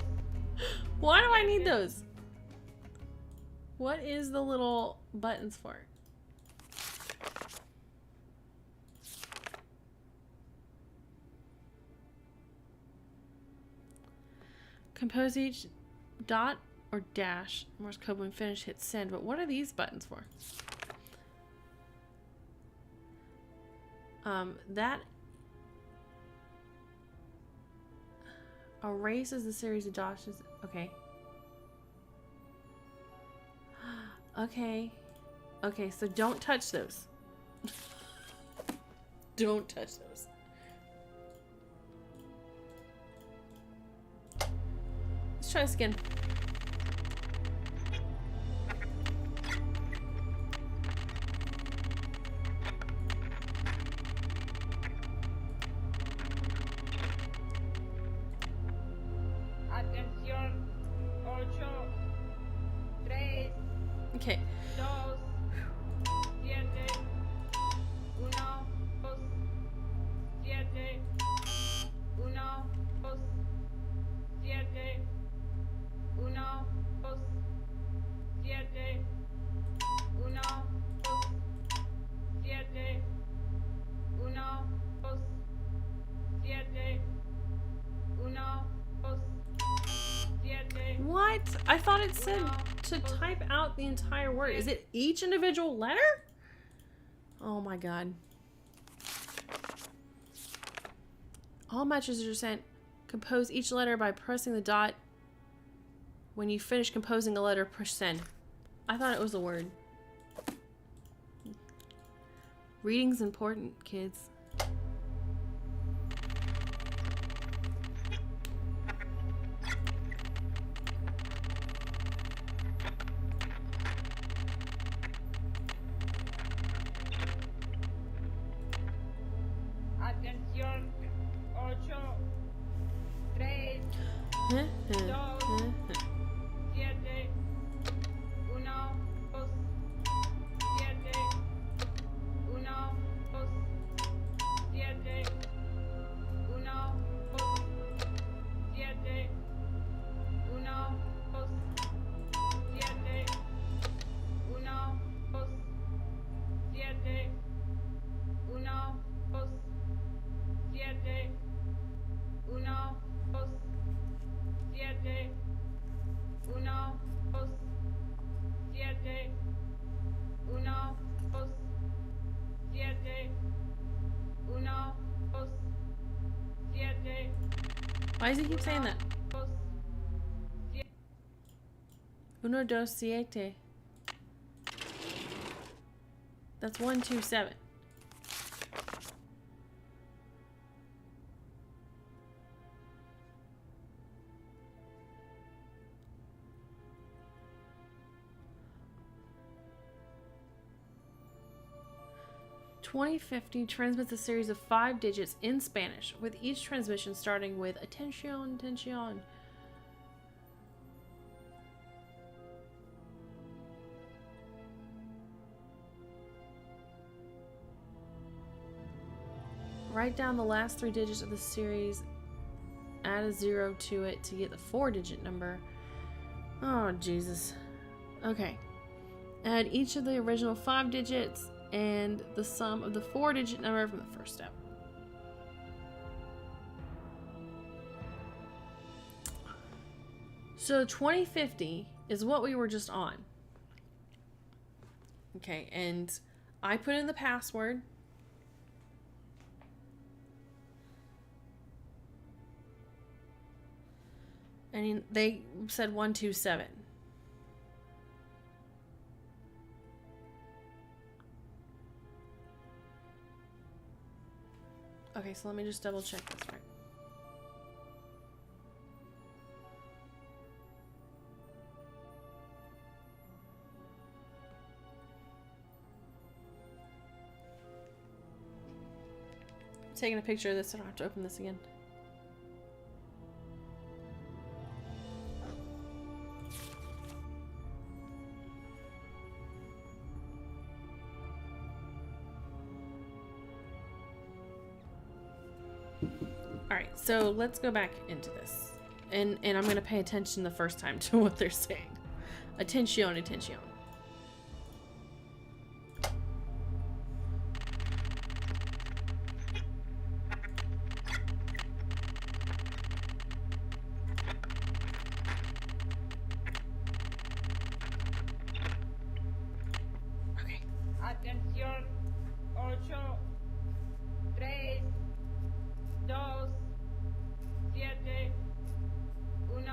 Why do I need those? What is the little buttons for? Compose each dot or dash. Morse code when finished, hit send. But what are these buttons for? That erases the series of dashes. Okay. Okay. Okay, so don't touch those. Don't touch those. Let's try this again. Atención, 8, 3, Okay. 2, 7, 1, 2, 7, 1, 2, 7, 1, 2, 7, 1, 2, 7, 1, 2, 7, 1, 2, 7. What? I thought it said to type out the entire word. Is it each individual letter? Oh my god. All messages are sent. Compose each letter by pressing the dot. When you finish composing a letter, push send. I thought it was a word. Reading's important, kids. Atención, 8, 3, 2, 7, 1, 2, 7, 1, 2, 7, 1, 2, 7, 1, 2, 7, 1, 2, 7, 1, 2, 7, 1, 2, 7, 1, 2, 7, 1, 2, 7, Why does he keep saying that? dos, siete, Uno, dos, siete. That's 127. "2050 transmits a series of 5 digits in Spanish, with each transmission starting with Atención, atención. Write down the last 3 digits of the series, add a 0 to it to get the 4-digit number." Oh, Jesus. Okay. Add each of the original 5 digits and the sum of the 4-digit number from the first step. So 2050 is what we were just on. Okay, and I put in the password. And they said 127. Okay, so let me just double check this right. I'm taking a picture of this so I don't have to open this again. Alright, so let's go back into this. And I'm going to pay attention the first time to what they're saying. Atención, atención. Okay. atención, 8, 3, 2, 7, 1,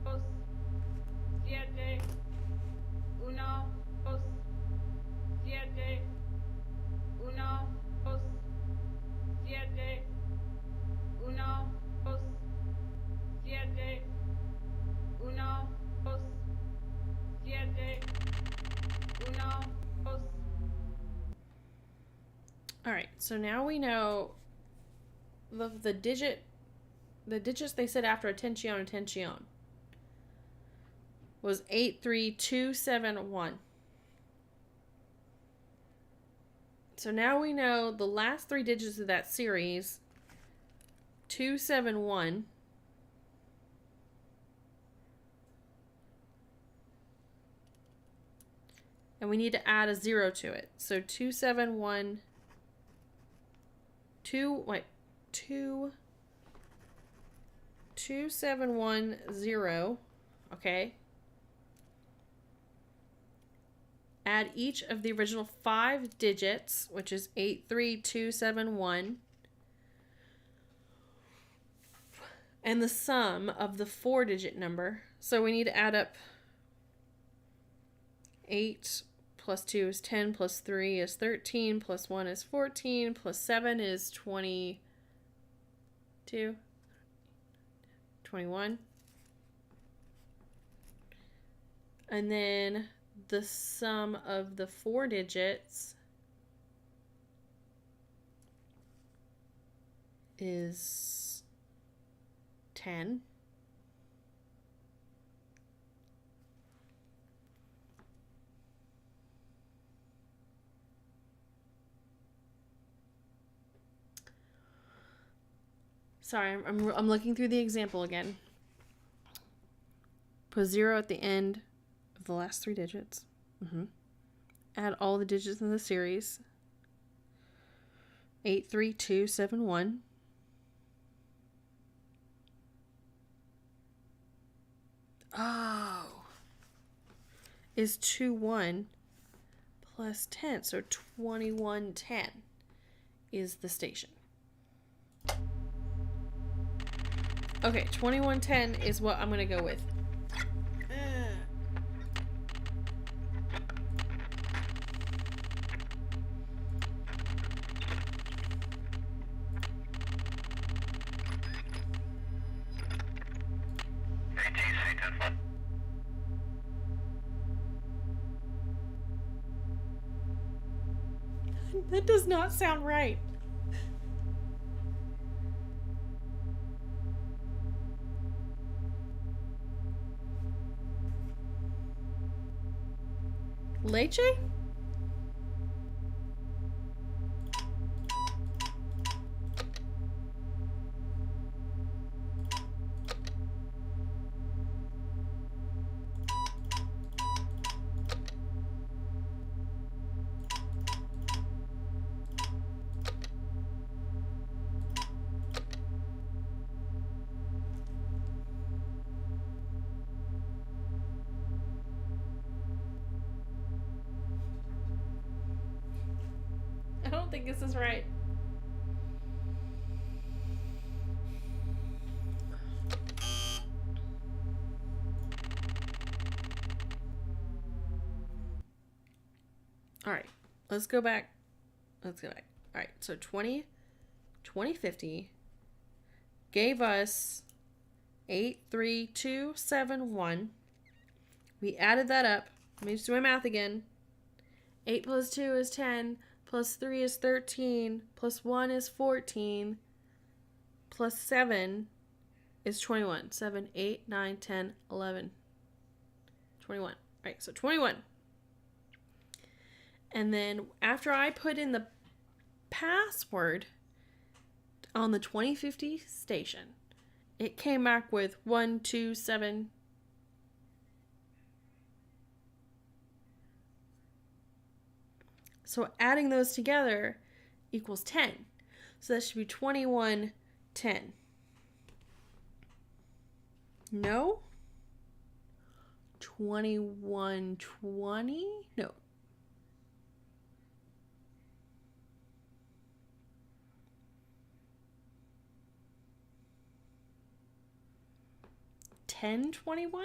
2, 7, 1, 2, 7, 1, 2, 7, 1, 2, 7, 1, 2, 7, 1, 2. Alright, so now we know the digits they said after atención, atención was 83271. So now we know the last 3 digits of that series, 271. And we need to add a 0 to it. So 271 2710. Okay. Add each of the original 5 digits, which is 83271, and the sum of the 4-digit number. So we need to add up 8 plus 2 is 10, plus 3 is 13, plus 1 is 14, plus 7 is 22, 21. And then the sum of the 4 digits is 10. Sorry, I'm looking through the example again. Put 0 at the end of the last 3 digits. Add all the digits in the series. 83271. Oh. Is 21 plus 10. So 2110 is the station. Okay, 2110 is what I'm gonna go with. That does not sound right. Leche? I don't think this is right. All right, let's go back. All right, so 2050 gave us 83271. We added that up. Let me just do my math again. 8 plus 2 is 10, plus 3 is 13, plus 1 is 14, plus 7 is 21. 7, 8, 9, 10, 11, 21. All right, so 21. And then after I put in the password on the 2050 station, it came back with 127. So adding those together equals 10. So that should be 2110. No? 2120? No. $10.21?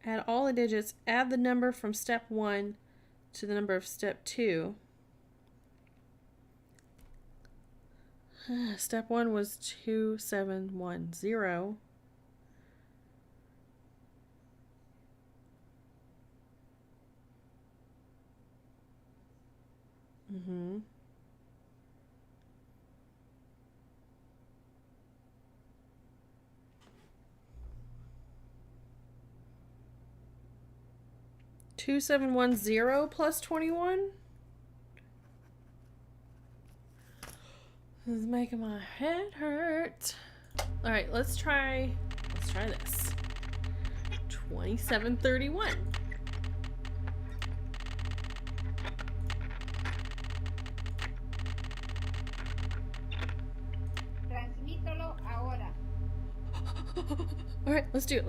Add all the digits, add the number from step 1 to the number of step 2. Step 1 was 2710. Mm-hmm. $2710 plus 21. This is making my head hurt. All right, let's try this. 2731. Transmítalo ahora. All right, let's do it.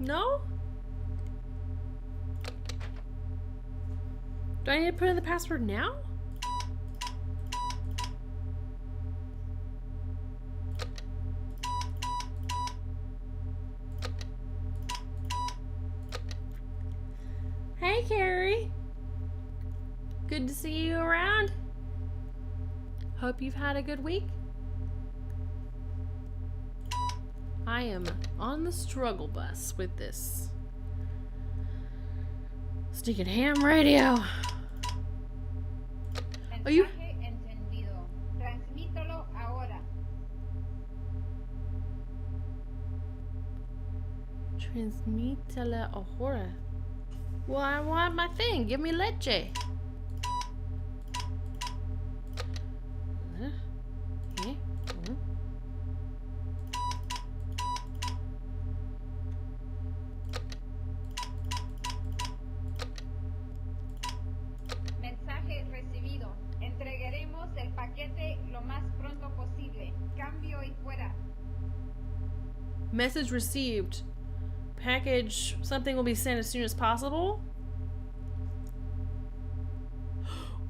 No? Do I need to put in the password now? Hey, Carrie. Good to see you around. Hope you've had a good week. I am on the struggle bus with this stinking ham radio. Are you? Mensaje encendido. Transmítalo ahora. Transmítele ahora. Well, I want my thing. Give me leche. Okay. Mensaje recibido. Entregaremos el paquete lo más pronto posible. Cambio y fuera. Message received. Package, something will be sent as soon as possible.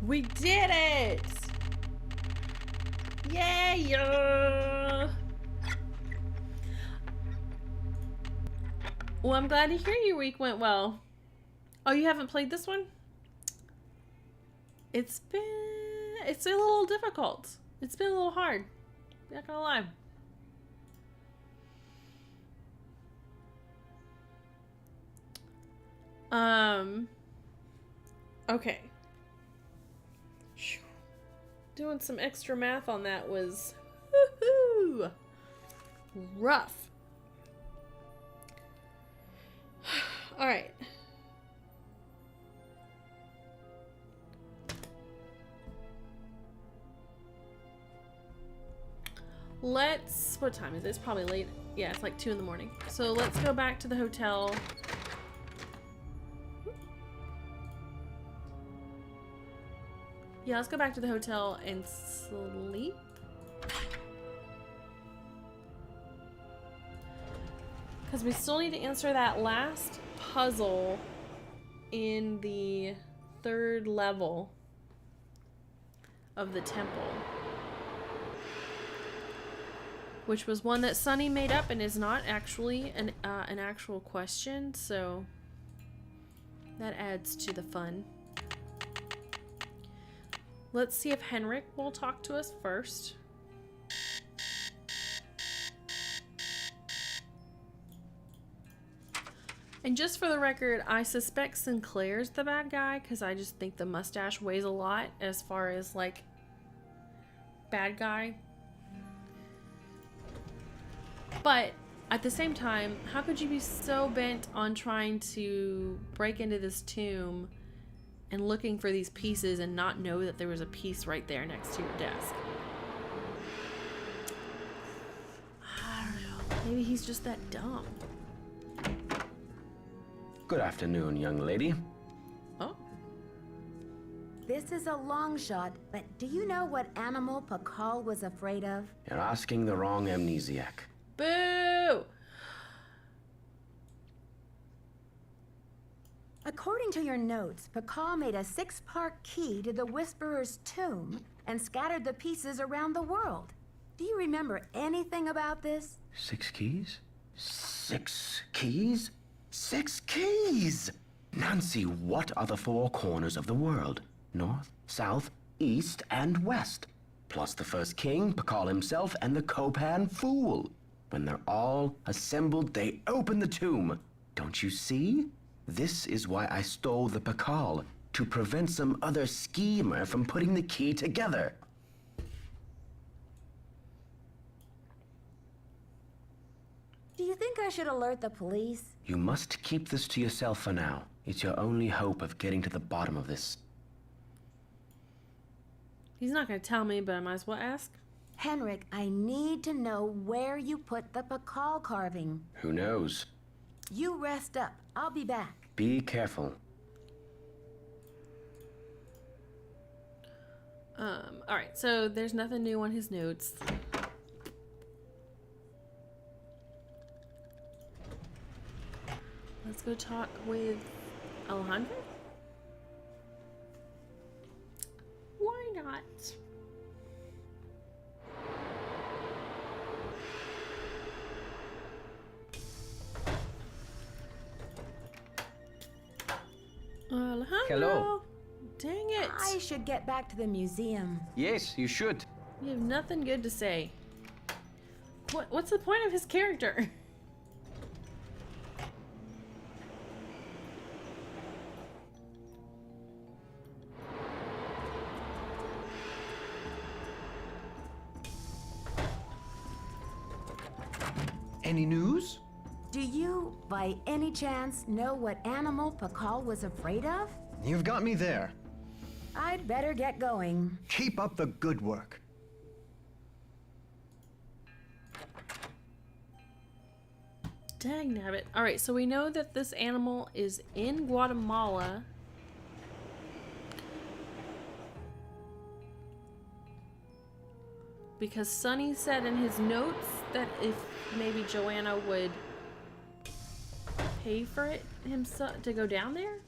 We did it! Yeah! Well, I'm glad to hear your week went well. Oh, you haven't played this one? It's a little difficult. It's been a little hard. Not gonna lie. Okay. Doing some extra math on that was woohoo, rough. All right. What time is it? It's probably late. Yeah, it's like 2 in the morning. So let's go back to the hotel. Yeah, let's go back to the hotel and sleep. Because we still need to answer that last puzzle in the 3rd level of the temple. Which was one that Sunny made up and is not actually an actual question, so that adds to the fun. Let's see if Henrik will talk to us first. And just for the record, I suspect Sinclair's the bad guy because I just think the mustache weighs a lot as far as like bad guy. But at the same time, how could you be so bent on trying to break into this tomb and looking for these pieces and not know that there was a piece right there next to your desk? I don't know. Maybe he's just that dumb. Good afternoon, young lady. Oh. This is a long shot, but do you know what animal Pakal was afraid of? You're asking the wrong amnesiac. Boo! According to your notes, Pakal made a 6-part key to the Whisperer's tomb and scattered the pieces around the world. Do you remember anything about this? 6 keys? 6 keys? 6 keys! Nancy, what are the 4 corners of the world? North, south, east, and west. Plus the first king, Pakal himself, and the Copan fool. When they're all assembled, they open the tomb. Don't you see? This is why I stole the Pakal, to prevent some other schemer from putting the key together. Do you think I should alert the police? You must keep this to yourself for now. It's your only hope of getting to the bottom of this. He's not going to tell me, but I might as well ask. Henrik, I need to know where you put the Pakal carving. Who knows? You rest up. I'll be back. Be careful. Alright, so there's nothing new on his notes. Let's go talk with Alejandro. Why not? Alejandro. Hello. Dang it. I should get back to the museum. Yes, you should. You have nothing good to say. What's the point of his character? Any news? Do you, by any chance, know what animal Pakal was afraid of? You've got me there. I'd better get going. Keep up the good work. Dang nabbit. Alright, so we know that this animal is in Guatemala. Because Sonny said in his notes that if maybe Joanna would pay for it himself to go down there?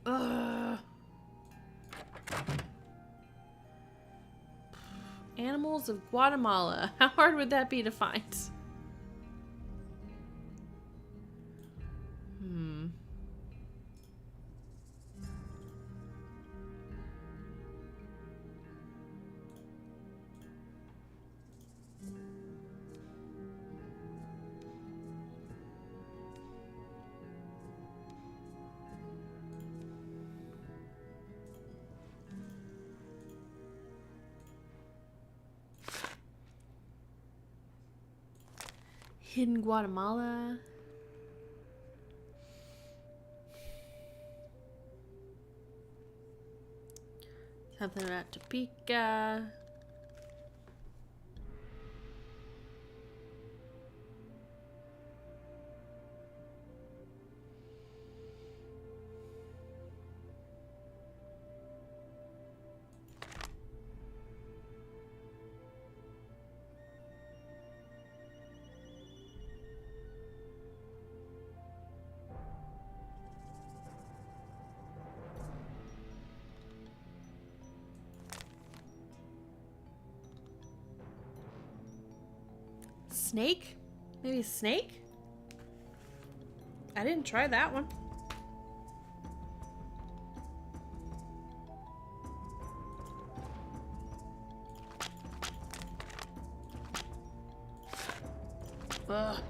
Ugh. Animals of Guatemala. How hard would that be to find? Hidden Guatemala. Something about Topeka. Snake? Maybe a snake? I didn't try that one. Ugh.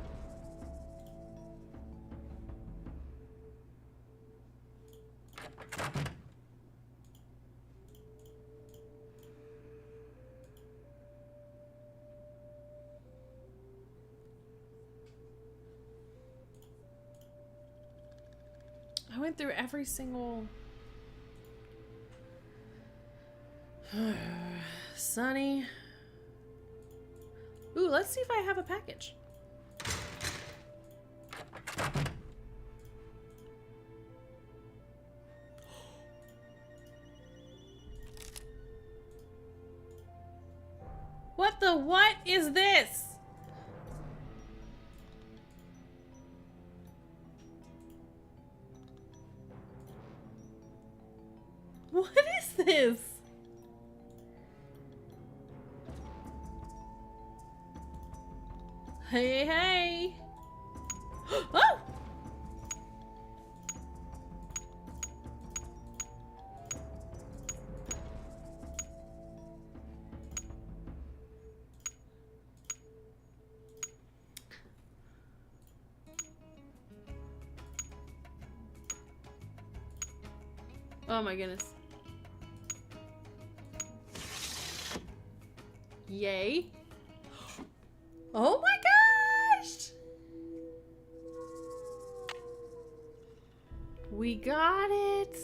I went through every single... Sunny. Ooh, let's see if I have a package. What is this? What is this? Hey, hey. Oh! Oh my goodness. Yay. Oh my gosh! We got it.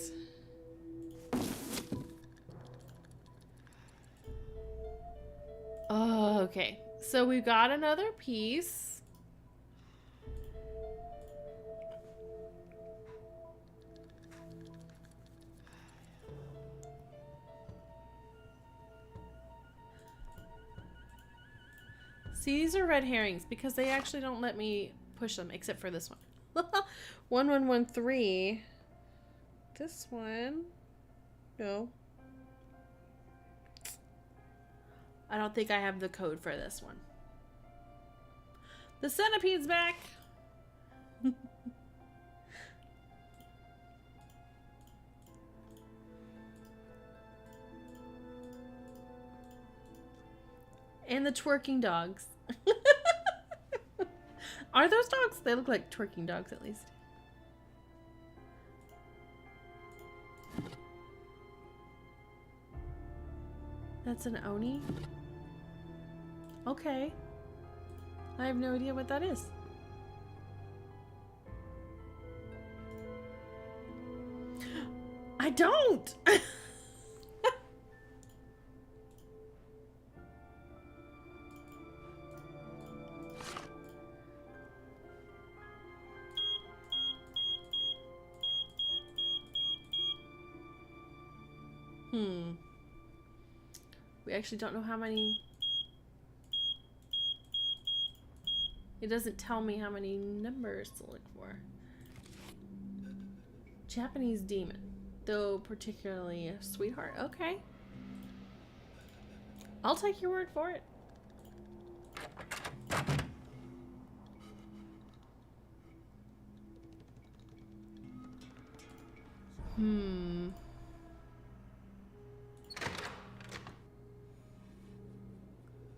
Oh, okay. So we got another piece. See, these are red herrings because they actually don't let me push them, except for this one. 1113. This one. No. I don't think I have the code for this one. The centipede's back. And the twerking dogs. Are those dogs? They look like twerking dogs at least. That's an Oni? Okay. I have no idea what that is. I don't! We actually don't know how many. It doesn't tell me how many numbers to look for. Japanese demon, though particularly a sweetheart. Okay. I'll take your word for it.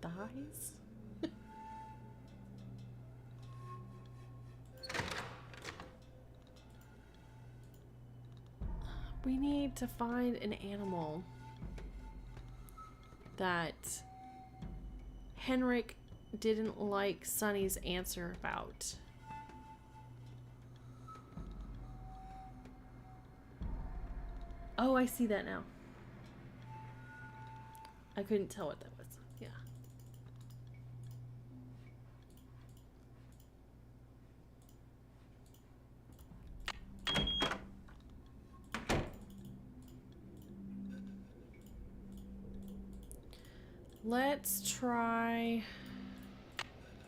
Thighs? We need to find an animal that Henrik didn't like Sunny's answer about. Oh, I see that now. I couldn't tell what that was. Yeah. Let's try,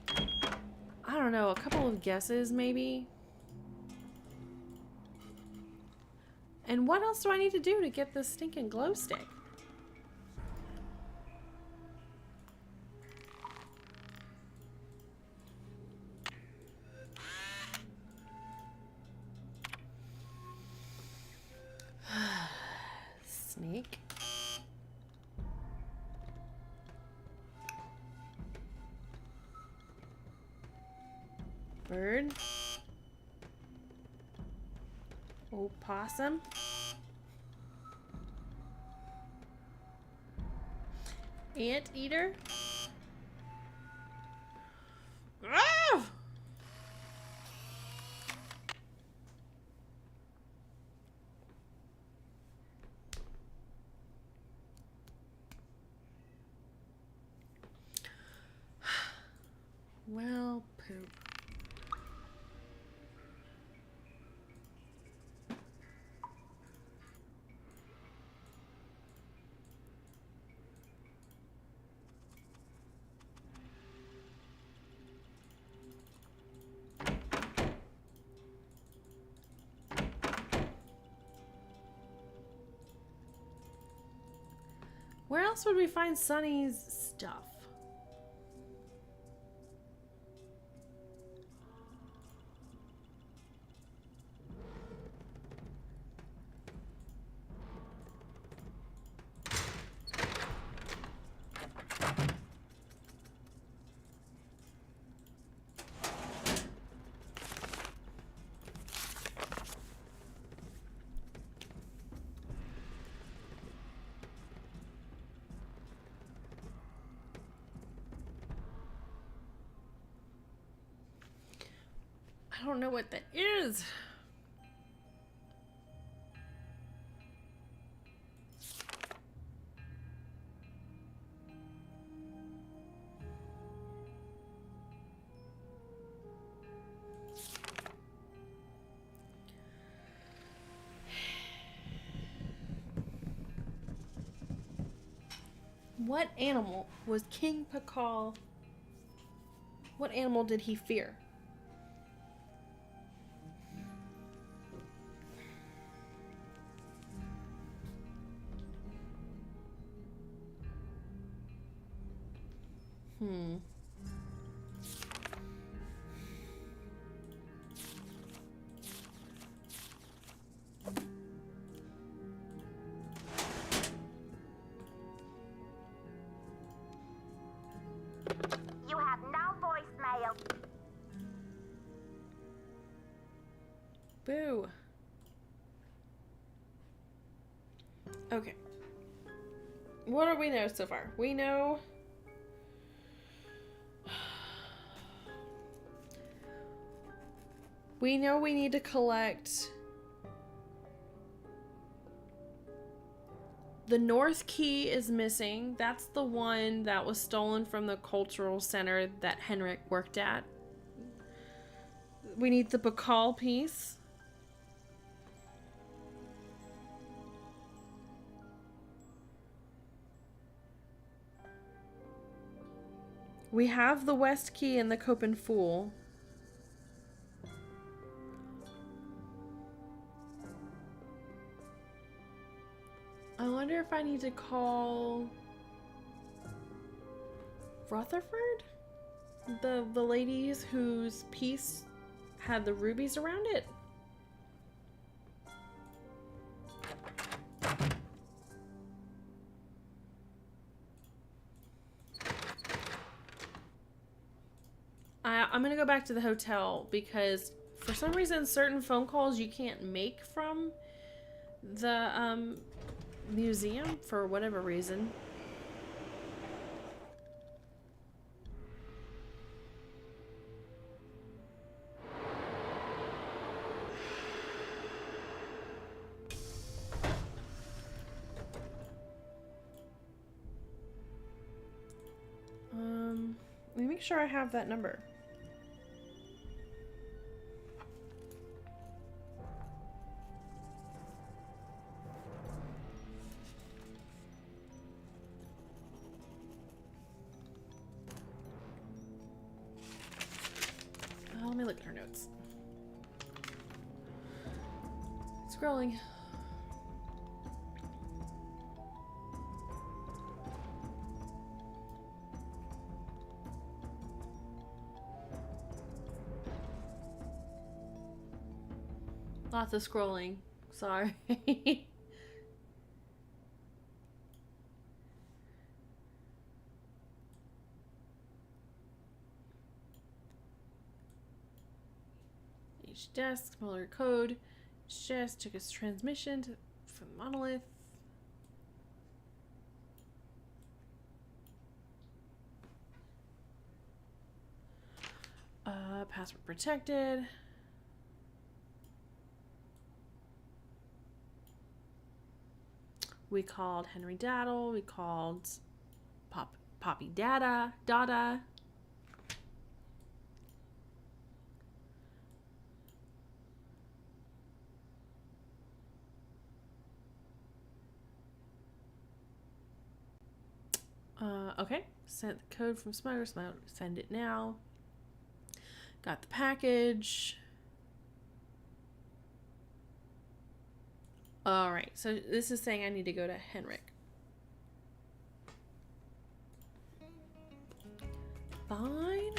I don't know, a couple of guesses maybe. And what else do I need to do to get this stinking glow stick? Sneak. Bird. Opossum. Anteater. Ah! Well, poop. Where else would we find Sunny's stuff? I don't know what that is. What animal was King Pakal? What animal did he fear? You have no voicemail. Boo. Okay. What do we know so far? We know We know we need to collect the North Key is missing. That's the one that was stolen from the cultural center that Henrik worked at. We need the Pakal piece. We have the West Key and the Copen Fool. I wonder if I need to call Rutherford? The ladies whose piece had the rubies around it? I'm gonna go back to the hotel because for some reason certain phone calls you can't make from the museum for whatever reason. Let me make sure I have that number. Let me look at her notes. Scrolling. Lots of scrolling. Sorry. Each desk, smaller code. Each desk took its transmission from monolith. Password protected. We called Henry Daddle. We called Poppy Dada. Okay. Sent the code from Smuggler's Mode. Send it now. Got the package. Alright, so this is saying I need to go to Henrik. Fine.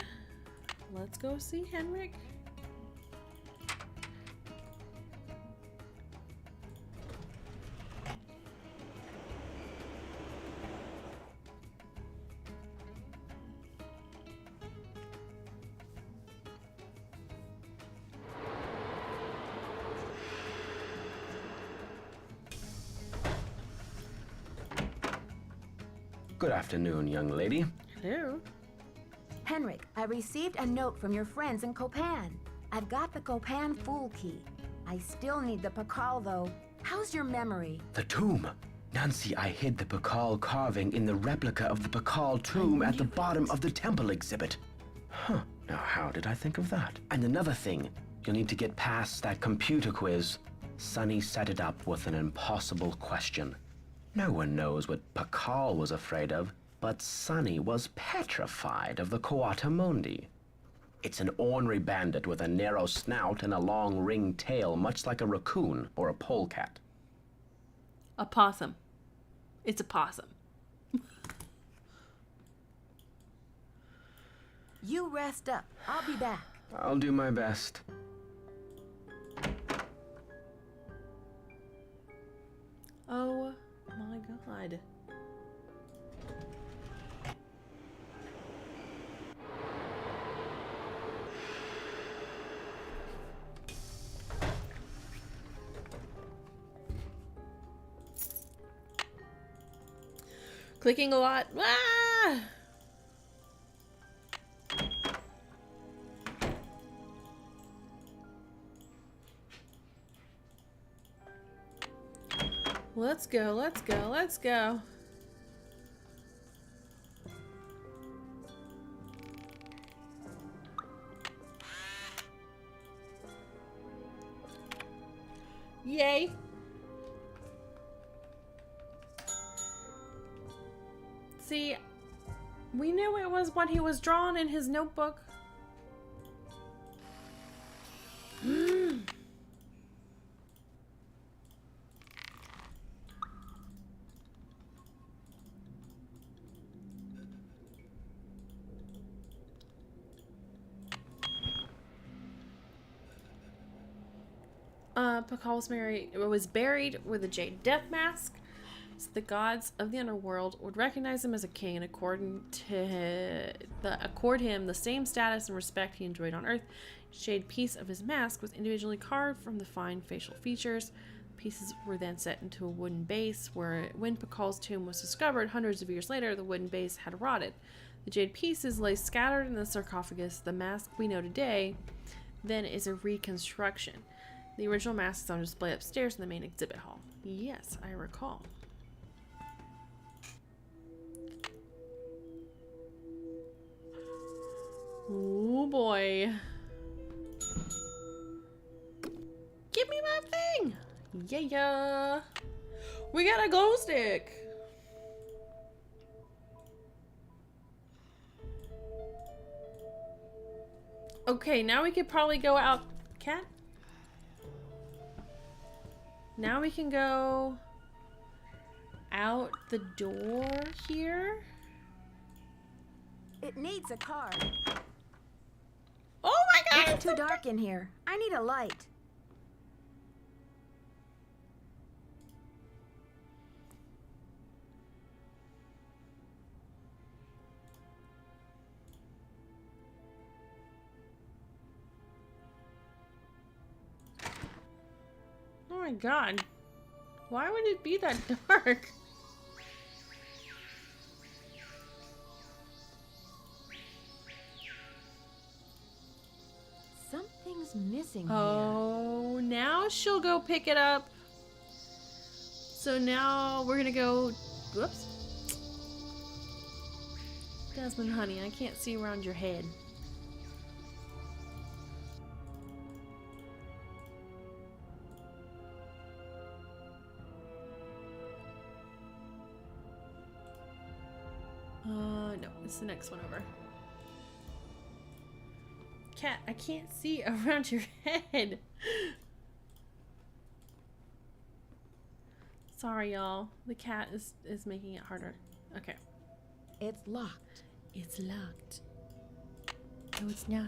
Let's go see Henrik. Good afternoon, young lady. Hello. Henrik, I received a note from your friends in Copan. I've got the Copan Fool key. I still need the Pakal, though. How's your memory? The tomb. Nancy, I hid the Pakal carving in the replica of the Pakal tomb at the bottom of the temple exhibit. Huh. Now, how did I think of that? And another thing, you'll need to get past that computer quiz. Sonny set it up with an impossible question. No one knows what Pakal was afraid of, but Sonny was petrified of the Coatamundi. It's an ornery bandit with a narrow snout and a long ringed tail, much like a raccoon or a polecat. A possum. It's a possum. You rest up. I'll be back. I'll do my best. Oh my god. Clicking a lot. Ah! let's go, let's go, let's go. Yay. See, we knew it was what he was drawing in his notebook. Pakal was buried with a jade death mask, so the gods of the underworld would recognize him as a king and accord him the same status and respect he enjoyed on Earth. Each jade piece of his mask was individually carved from the fine facial features. Pieces were then set into a wooden base, where when Pakal's tomb was discovered hundreds of years later, the wooden base had rotted. The jade pieces lay scattered in the sarcophagus. The mask we know today then is a reconstruction. The original mask is on display upstairs in the main exhibit hall. Yes, I recall. Oh boy. Give me my thing! Yeah! We got a glow stick! Okay, now we could probably go out. Cat? Now we can go out the door here. It needs a car. Oh my god! It's too dark in here. I need a light. Oh my god. Why would it be that dark? Something's missing here. Oh, now she'll go pick it up. So now we're gonna go. Whoops. Desmond, honey, I can't see around your head. No, it's the next one over. Cat, I can't see around your head. Sorry, y'all. The cat is making it harder. Okay. It's locked. It's locked. No, it's not.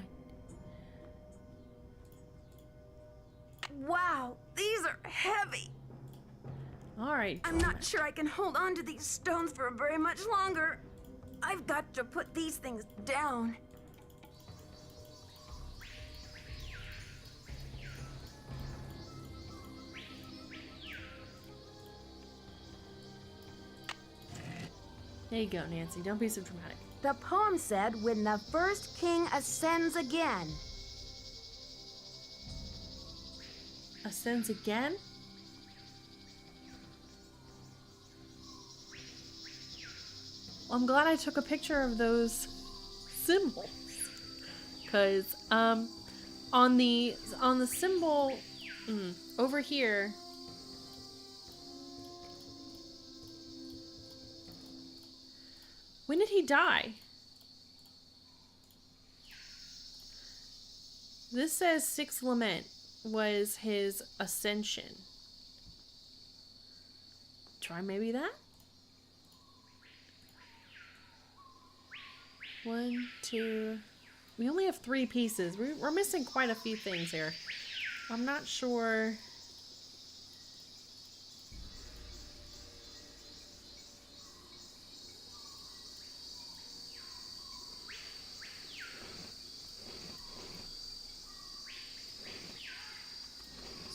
Wow, these are heavy. All right. I'm not sure I can hold on to these stones for very much longer. I've got to put these things down. There you go, Nancy. Don't be so dramatic. The poem said, when the first king ascends again. Ascends again? Well, I'm glad I took a picture of those symbols. Because, on the symbol over here, when did he die? This says Sixth Lament was his ascension. Try maybe that? 1, 2. We only have 3 pieces. We're missing quite a few things here. I'm not sure.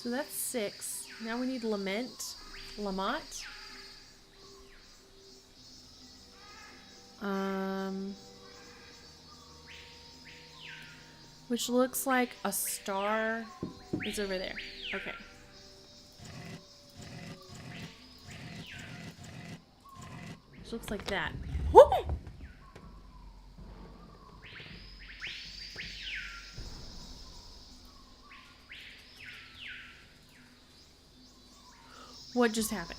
So that's 6. Now we need Lament. Lamont. Which looks like a star is over there. Okay. looks like that. Whoop! What just happened?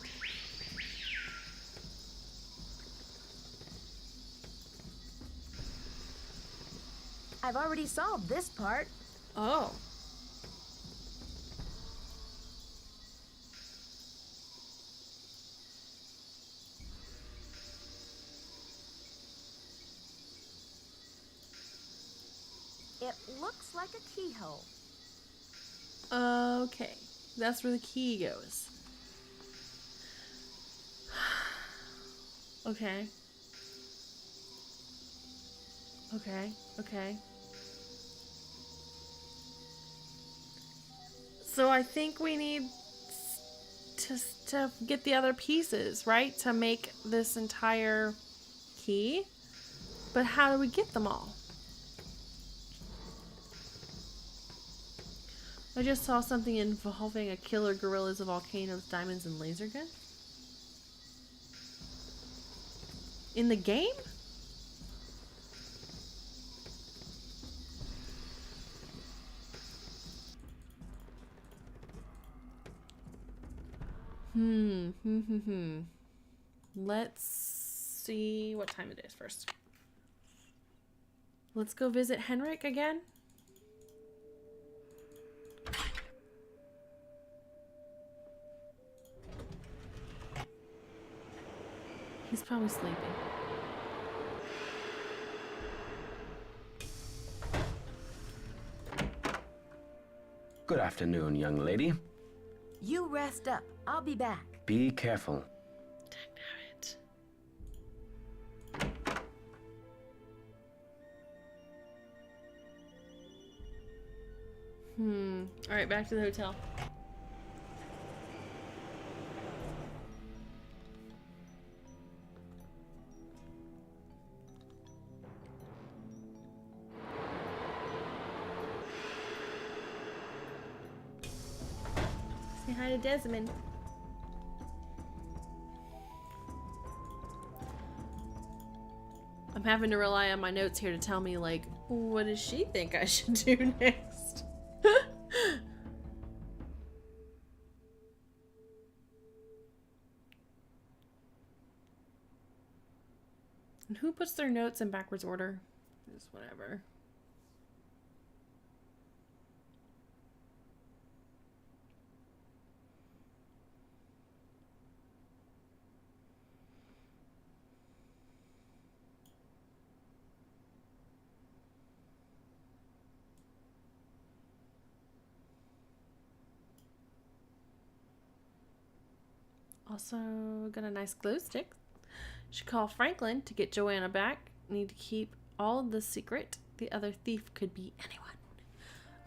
I've already solved this part. Oh. It looks like a keyhole. Okay. That's where the key goes. Okay. Okay. Okay. So I think we need to get the other pieces, right? To make this entire key. But how do we get them all? I just saw something involving a killer gorillas, a volcanoes, diamonds, and laser gun. In the game? Let's see what time it is first. Let's go visit Henrik again. He's probably sleeping. Good afternoon, young lady. You rest up. I'll be back. Be careful. Dagnabbit. Alright, back to the hotel. Say hi to Desmond. I'm having to rely on my notes here to tell me, like, what does she think I should do next? And who puts their notes in backwards order? Just whatever. Also got a nice glow stick. Should call Franklin to get Joanna back. Need to keep all the secret. The other thief could be anyone.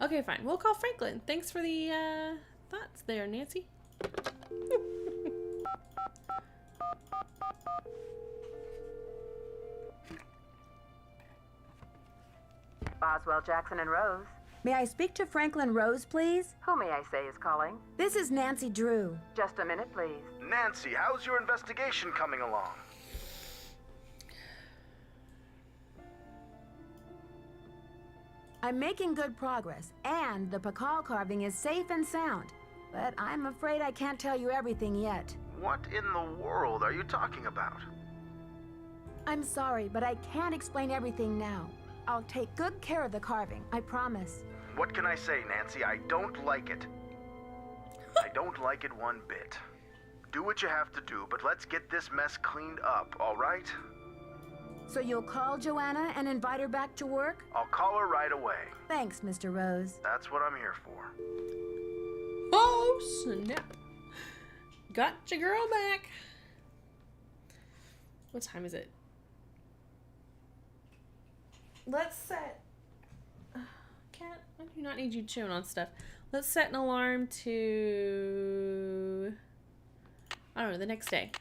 Okay, fine. We'll call Franklin. Thanks for the thoughts there, Nancy. Boswell, Jackson, and Rose. May I speak to Franklin Rose, please? Who may I say is calling? This is Nancy Drew. Just a minute, please. Nancy, how's your investigation coming along? I'm making good progress, and the Pakal carving is safe and sound. But I'm afraid I can't tell you everything yet. What in the world are you talking about? I'm sorry, but I can't explain everything now. I'll take good care of the carving, I promise. What can I say, Nancy? I don't like it. I don't like it one bit. Do what you have to do, but let's get this mess cleaned up, all right? So you'll call Joanna and invite her back to work? I'll call her right away. Thanks, Mr. Rose. That's what I'm here for. Oh, snap. Got your girl back. What time is it? Let's set... Cat, I do not need you chewing on stuff. Let's set an alarm to... I don't know, the next day.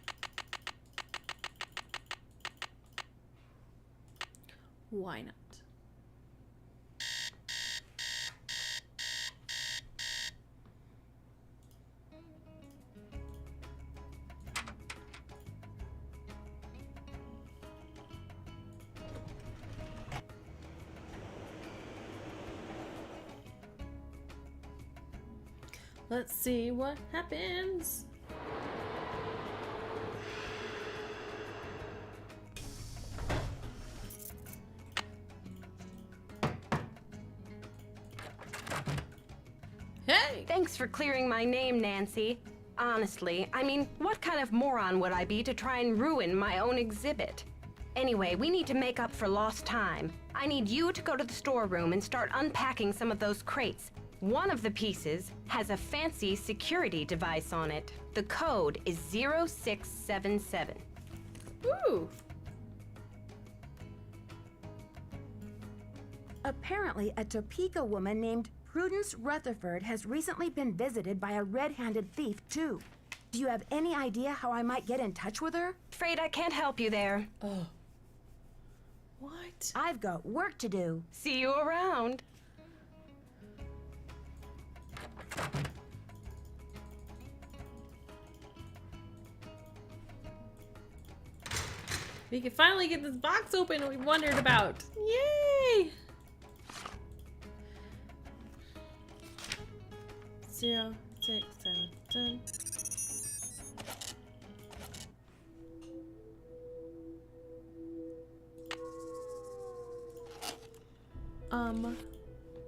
Why not? Let's see what happens. Hey! Thanks for clearing my name, Nancy. Honestly, I mean, what kind of moron would I be to try and ruin my own exhibit? Anyway, we need to make up for lost time. I need you to go to the storeroom and start unpacking some of those crates. One of the pieces has a fancy security device on it. The code is 0677. Ooh! Apparently, a Topeka woman named Prudence Rutherford has recently been visited by a red-handed thief, too. Do you have any idea how I might get in touch with her? Afraid I can't help you there. Oh. What? I've got work to do. See you around. We can finally get this box open we wondered about. Yay! 0, 6, 7, 10.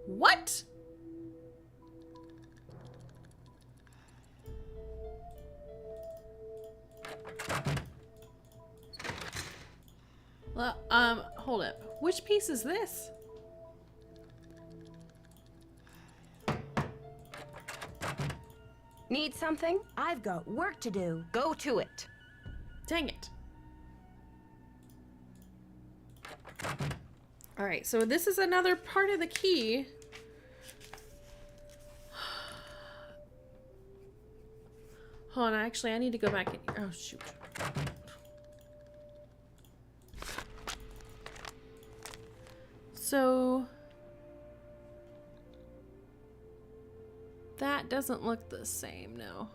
What? Well, hold up. Which piece is this? Need something? I've got work to do. Go to it. Dang it. Alright, so this is another part of the key. Hold on, actually, I need to go back in. Oh, shoot. So that doesn't look the same, no.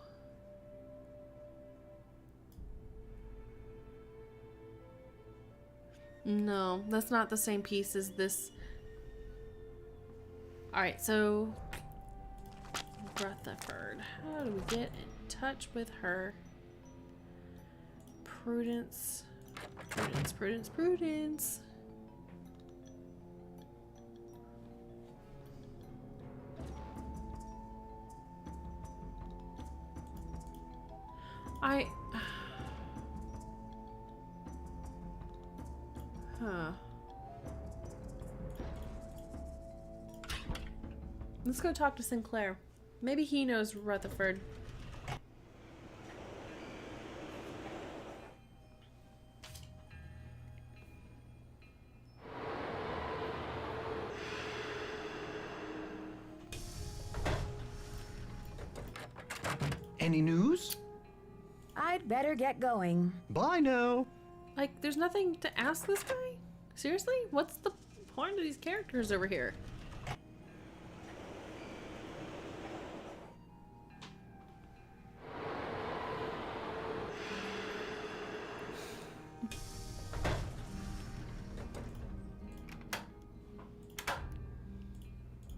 No, that's not the same piece as this. Alright, so Rutherford. How do we get in touch with her? Prudence. Prudence, Prudence, Prudence. Huh. Let's go talk to Sinclair. Maybe he knows Rutherford. Any news? I'd better get going. Bye now. Like, there's nothing to ask this guy? Seriously? What's the point of these characters over here?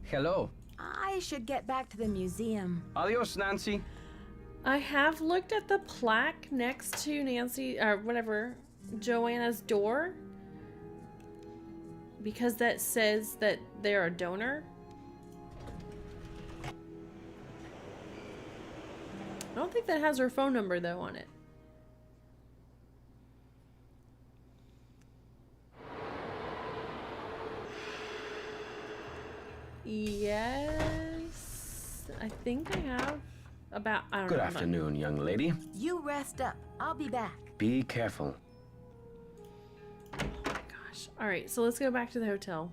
Hello. I should get back to the museum. Adios, Nancy. I have looked at the plaque next to Nancy, or whatever, Joanna's door. Because that says that they're a donor. I don't think that has her phone number, though, on it. Yes, I think I have. About, I don't know. Good afternoon, young lady. You rest up. I'll be back. Be careful. Oh my gosh. Alright, so let's go back to the hotel.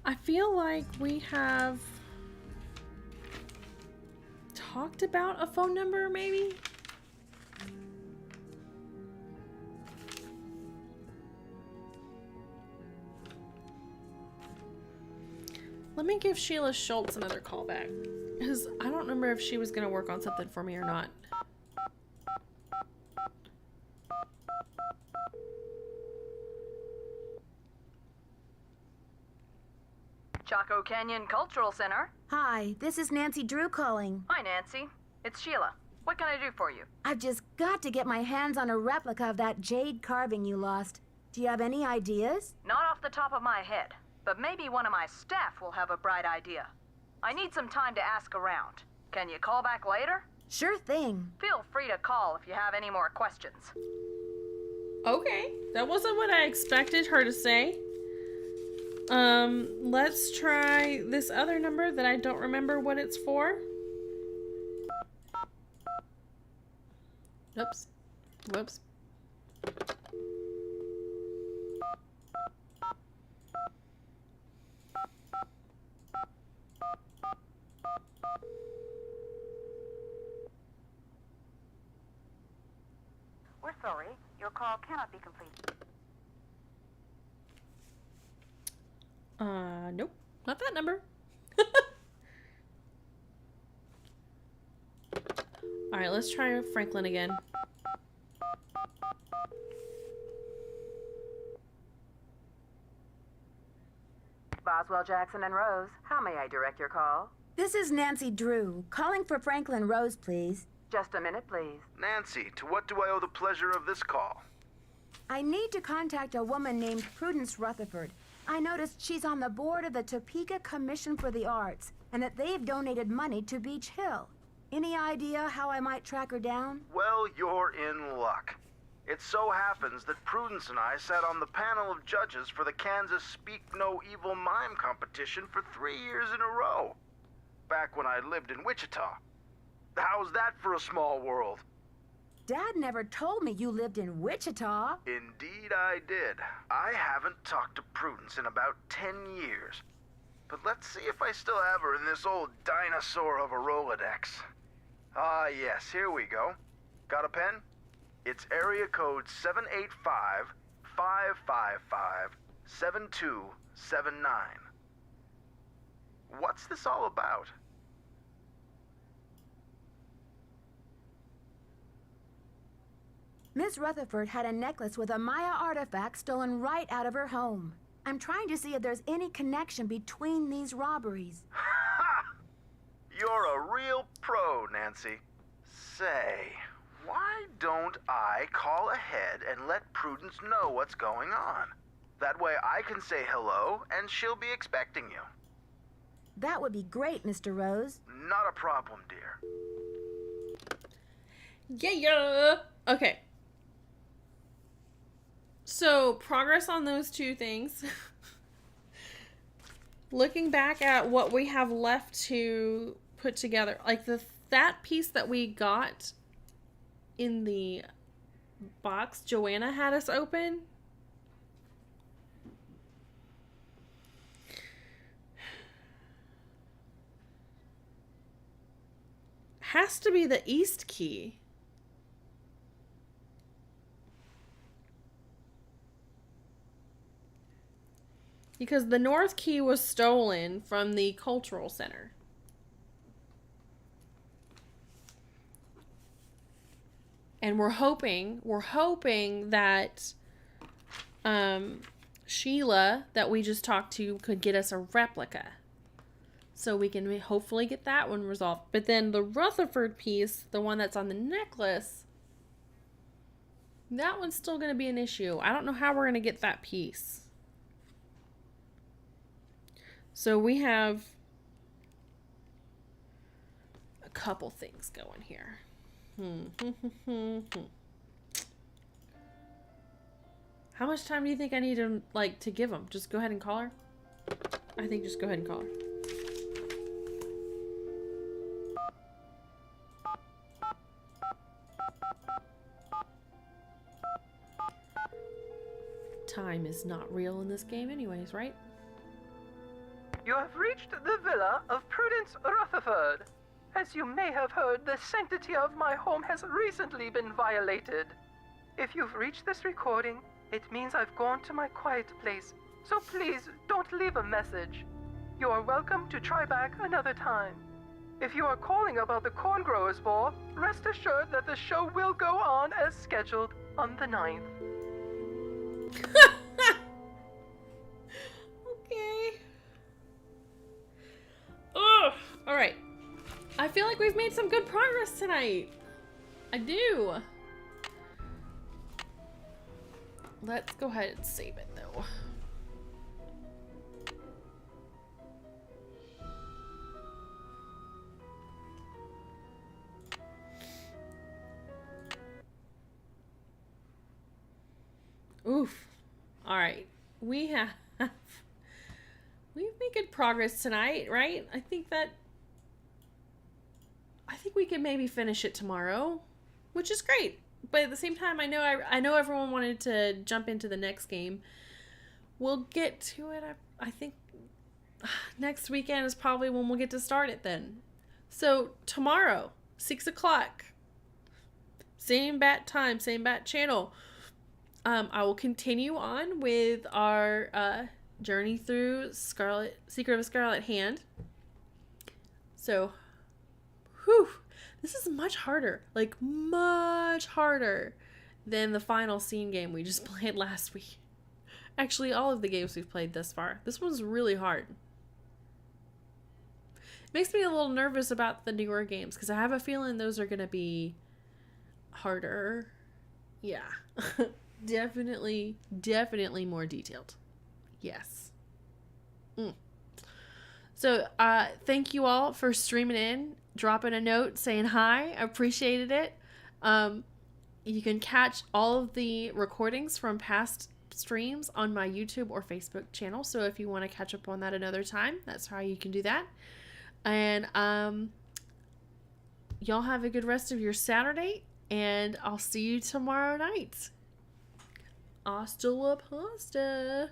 I feel like we have talked about a phone number, maybe? Let me give Sheila Schultz another call back. Because I don't remember if she was going to work on something for me or not. Chaco Canyon Cultural Center. Hi, this is Nancy Drew calling. Hi, Nancy. It's Sheila. What can I do for you? I've just got to get my hands on a replica of that jade carving you lost. Do you have any ideas? Not off the top of my head, but maybe one of my staff will have a bright idea. I need some time to ask around. Can you call back later? Sure thing. Feel free to call if you have any more questions. Okay, that wasn't what I expected her to say. Let's try this other number that I don't remember what it's for. Oops. Whoops. We're sorry. Your call cannot be completed. Nope. Not that number. Alright, let's try Franklin again. Boswell, Jackson, and Rose, how may I direct your call? This is Nancy Drew, calling for Franklin Rose, please. Just a minute, please. Nancy, to what do I owe the pleasure of this call? I need to contact a woman named Prudence Rutherford. I noticed she's on the board of the Topeka Commission for the Arts, and that they've donated money to Beach Hill. Any idea how I might track her down? Well, you're in luck. It so happens that Prudence and I sat on the panel of judges for the Kansas Speak No Evil Mime competition for 3 years in a row. Back when I lived in Wichita. How's that for a small world? Dad never told me you lived in Wichita. Indeed I did. I haven't talked to Prudence in about 10 years. But let's see if I still have her in this old dinosaur of a Rolodex. Ah, yes, here we go. Got a pen? It's area code 785-555-7279. What's this all about? Miss Rutherford had a necklace with a Maya artifact stolen right out of her home. I'm trying to see if there's any connection between these robberies. Ha! You're a real pro, Nancy. Say, why don't I call ahead and let Prudence know what's going on? That way I can say hello and she'll be expecting you. That would be great, Mr. Rose. Not a problem, dear. Yeah. Okay. So, progress on those two things. Looking back at what we have left to put together, like that piece that we got in the box Joanna had us open. Has to be the East key. Because the North key was stolen from the cultural center. And we're hoping that Sheila, that we just talked to, could get us a replica. So we can hopefully get that one resolved. But then the Rutherford piece, the one that's on the necklace, that one's still going to be an issue. I don't know how we're going to get that piece. So we have a couple things going here. How much time do you think I need to, to give them? Just go ahead and call her? I think just go ahead and call her. Time is not real in this game anyways, right? You have reached the villa of Prudence Rutherford. As you may have heard, the sanctity of my home has recently been violated. If you've reached this recording, it means I've gone to my quiet place. So please, don't leave a message. You are welcome to try back another time. If you are calling about the Corn Growers Ball, rest assured that the show will go on as scheduled on the 9th. Okay. Ugh. All right. I feel like we've made some good progress tonight. I do. Let's go ahead and save it though. Oof. All right. We've made good progress tonight, right? I think we can maybe finish it tomorrow, which is great. But at the same time, I know everyone wanted to jump into the next game. We'll get to it. I think next weekend is probably when we'll get to start it then. So tomorrow, 6 o'clock, same bat time, same bat channel. I will continue on with our journey through Secret of a Scarlet Hand. So, whew, this is much harder, like much harder than the final scene game we just played last week. Actually, all of the games we've played thus far. This one's really hard. It makes me a little nervous about the newer games because I have a feeling those are going to be harder. Yeah. Definitely more detailed. Yes. So, thank you all for streaming in, dropping a note, saying hi. I appreciated it. You can catch all of the recordings from past streams on my YouTube or Facebook channel. So if you want to catch up on that another time, that's how you can do that. And y'all have a good rest of your Saturday, and I'll see you tomorrow night. Hasta la pasta.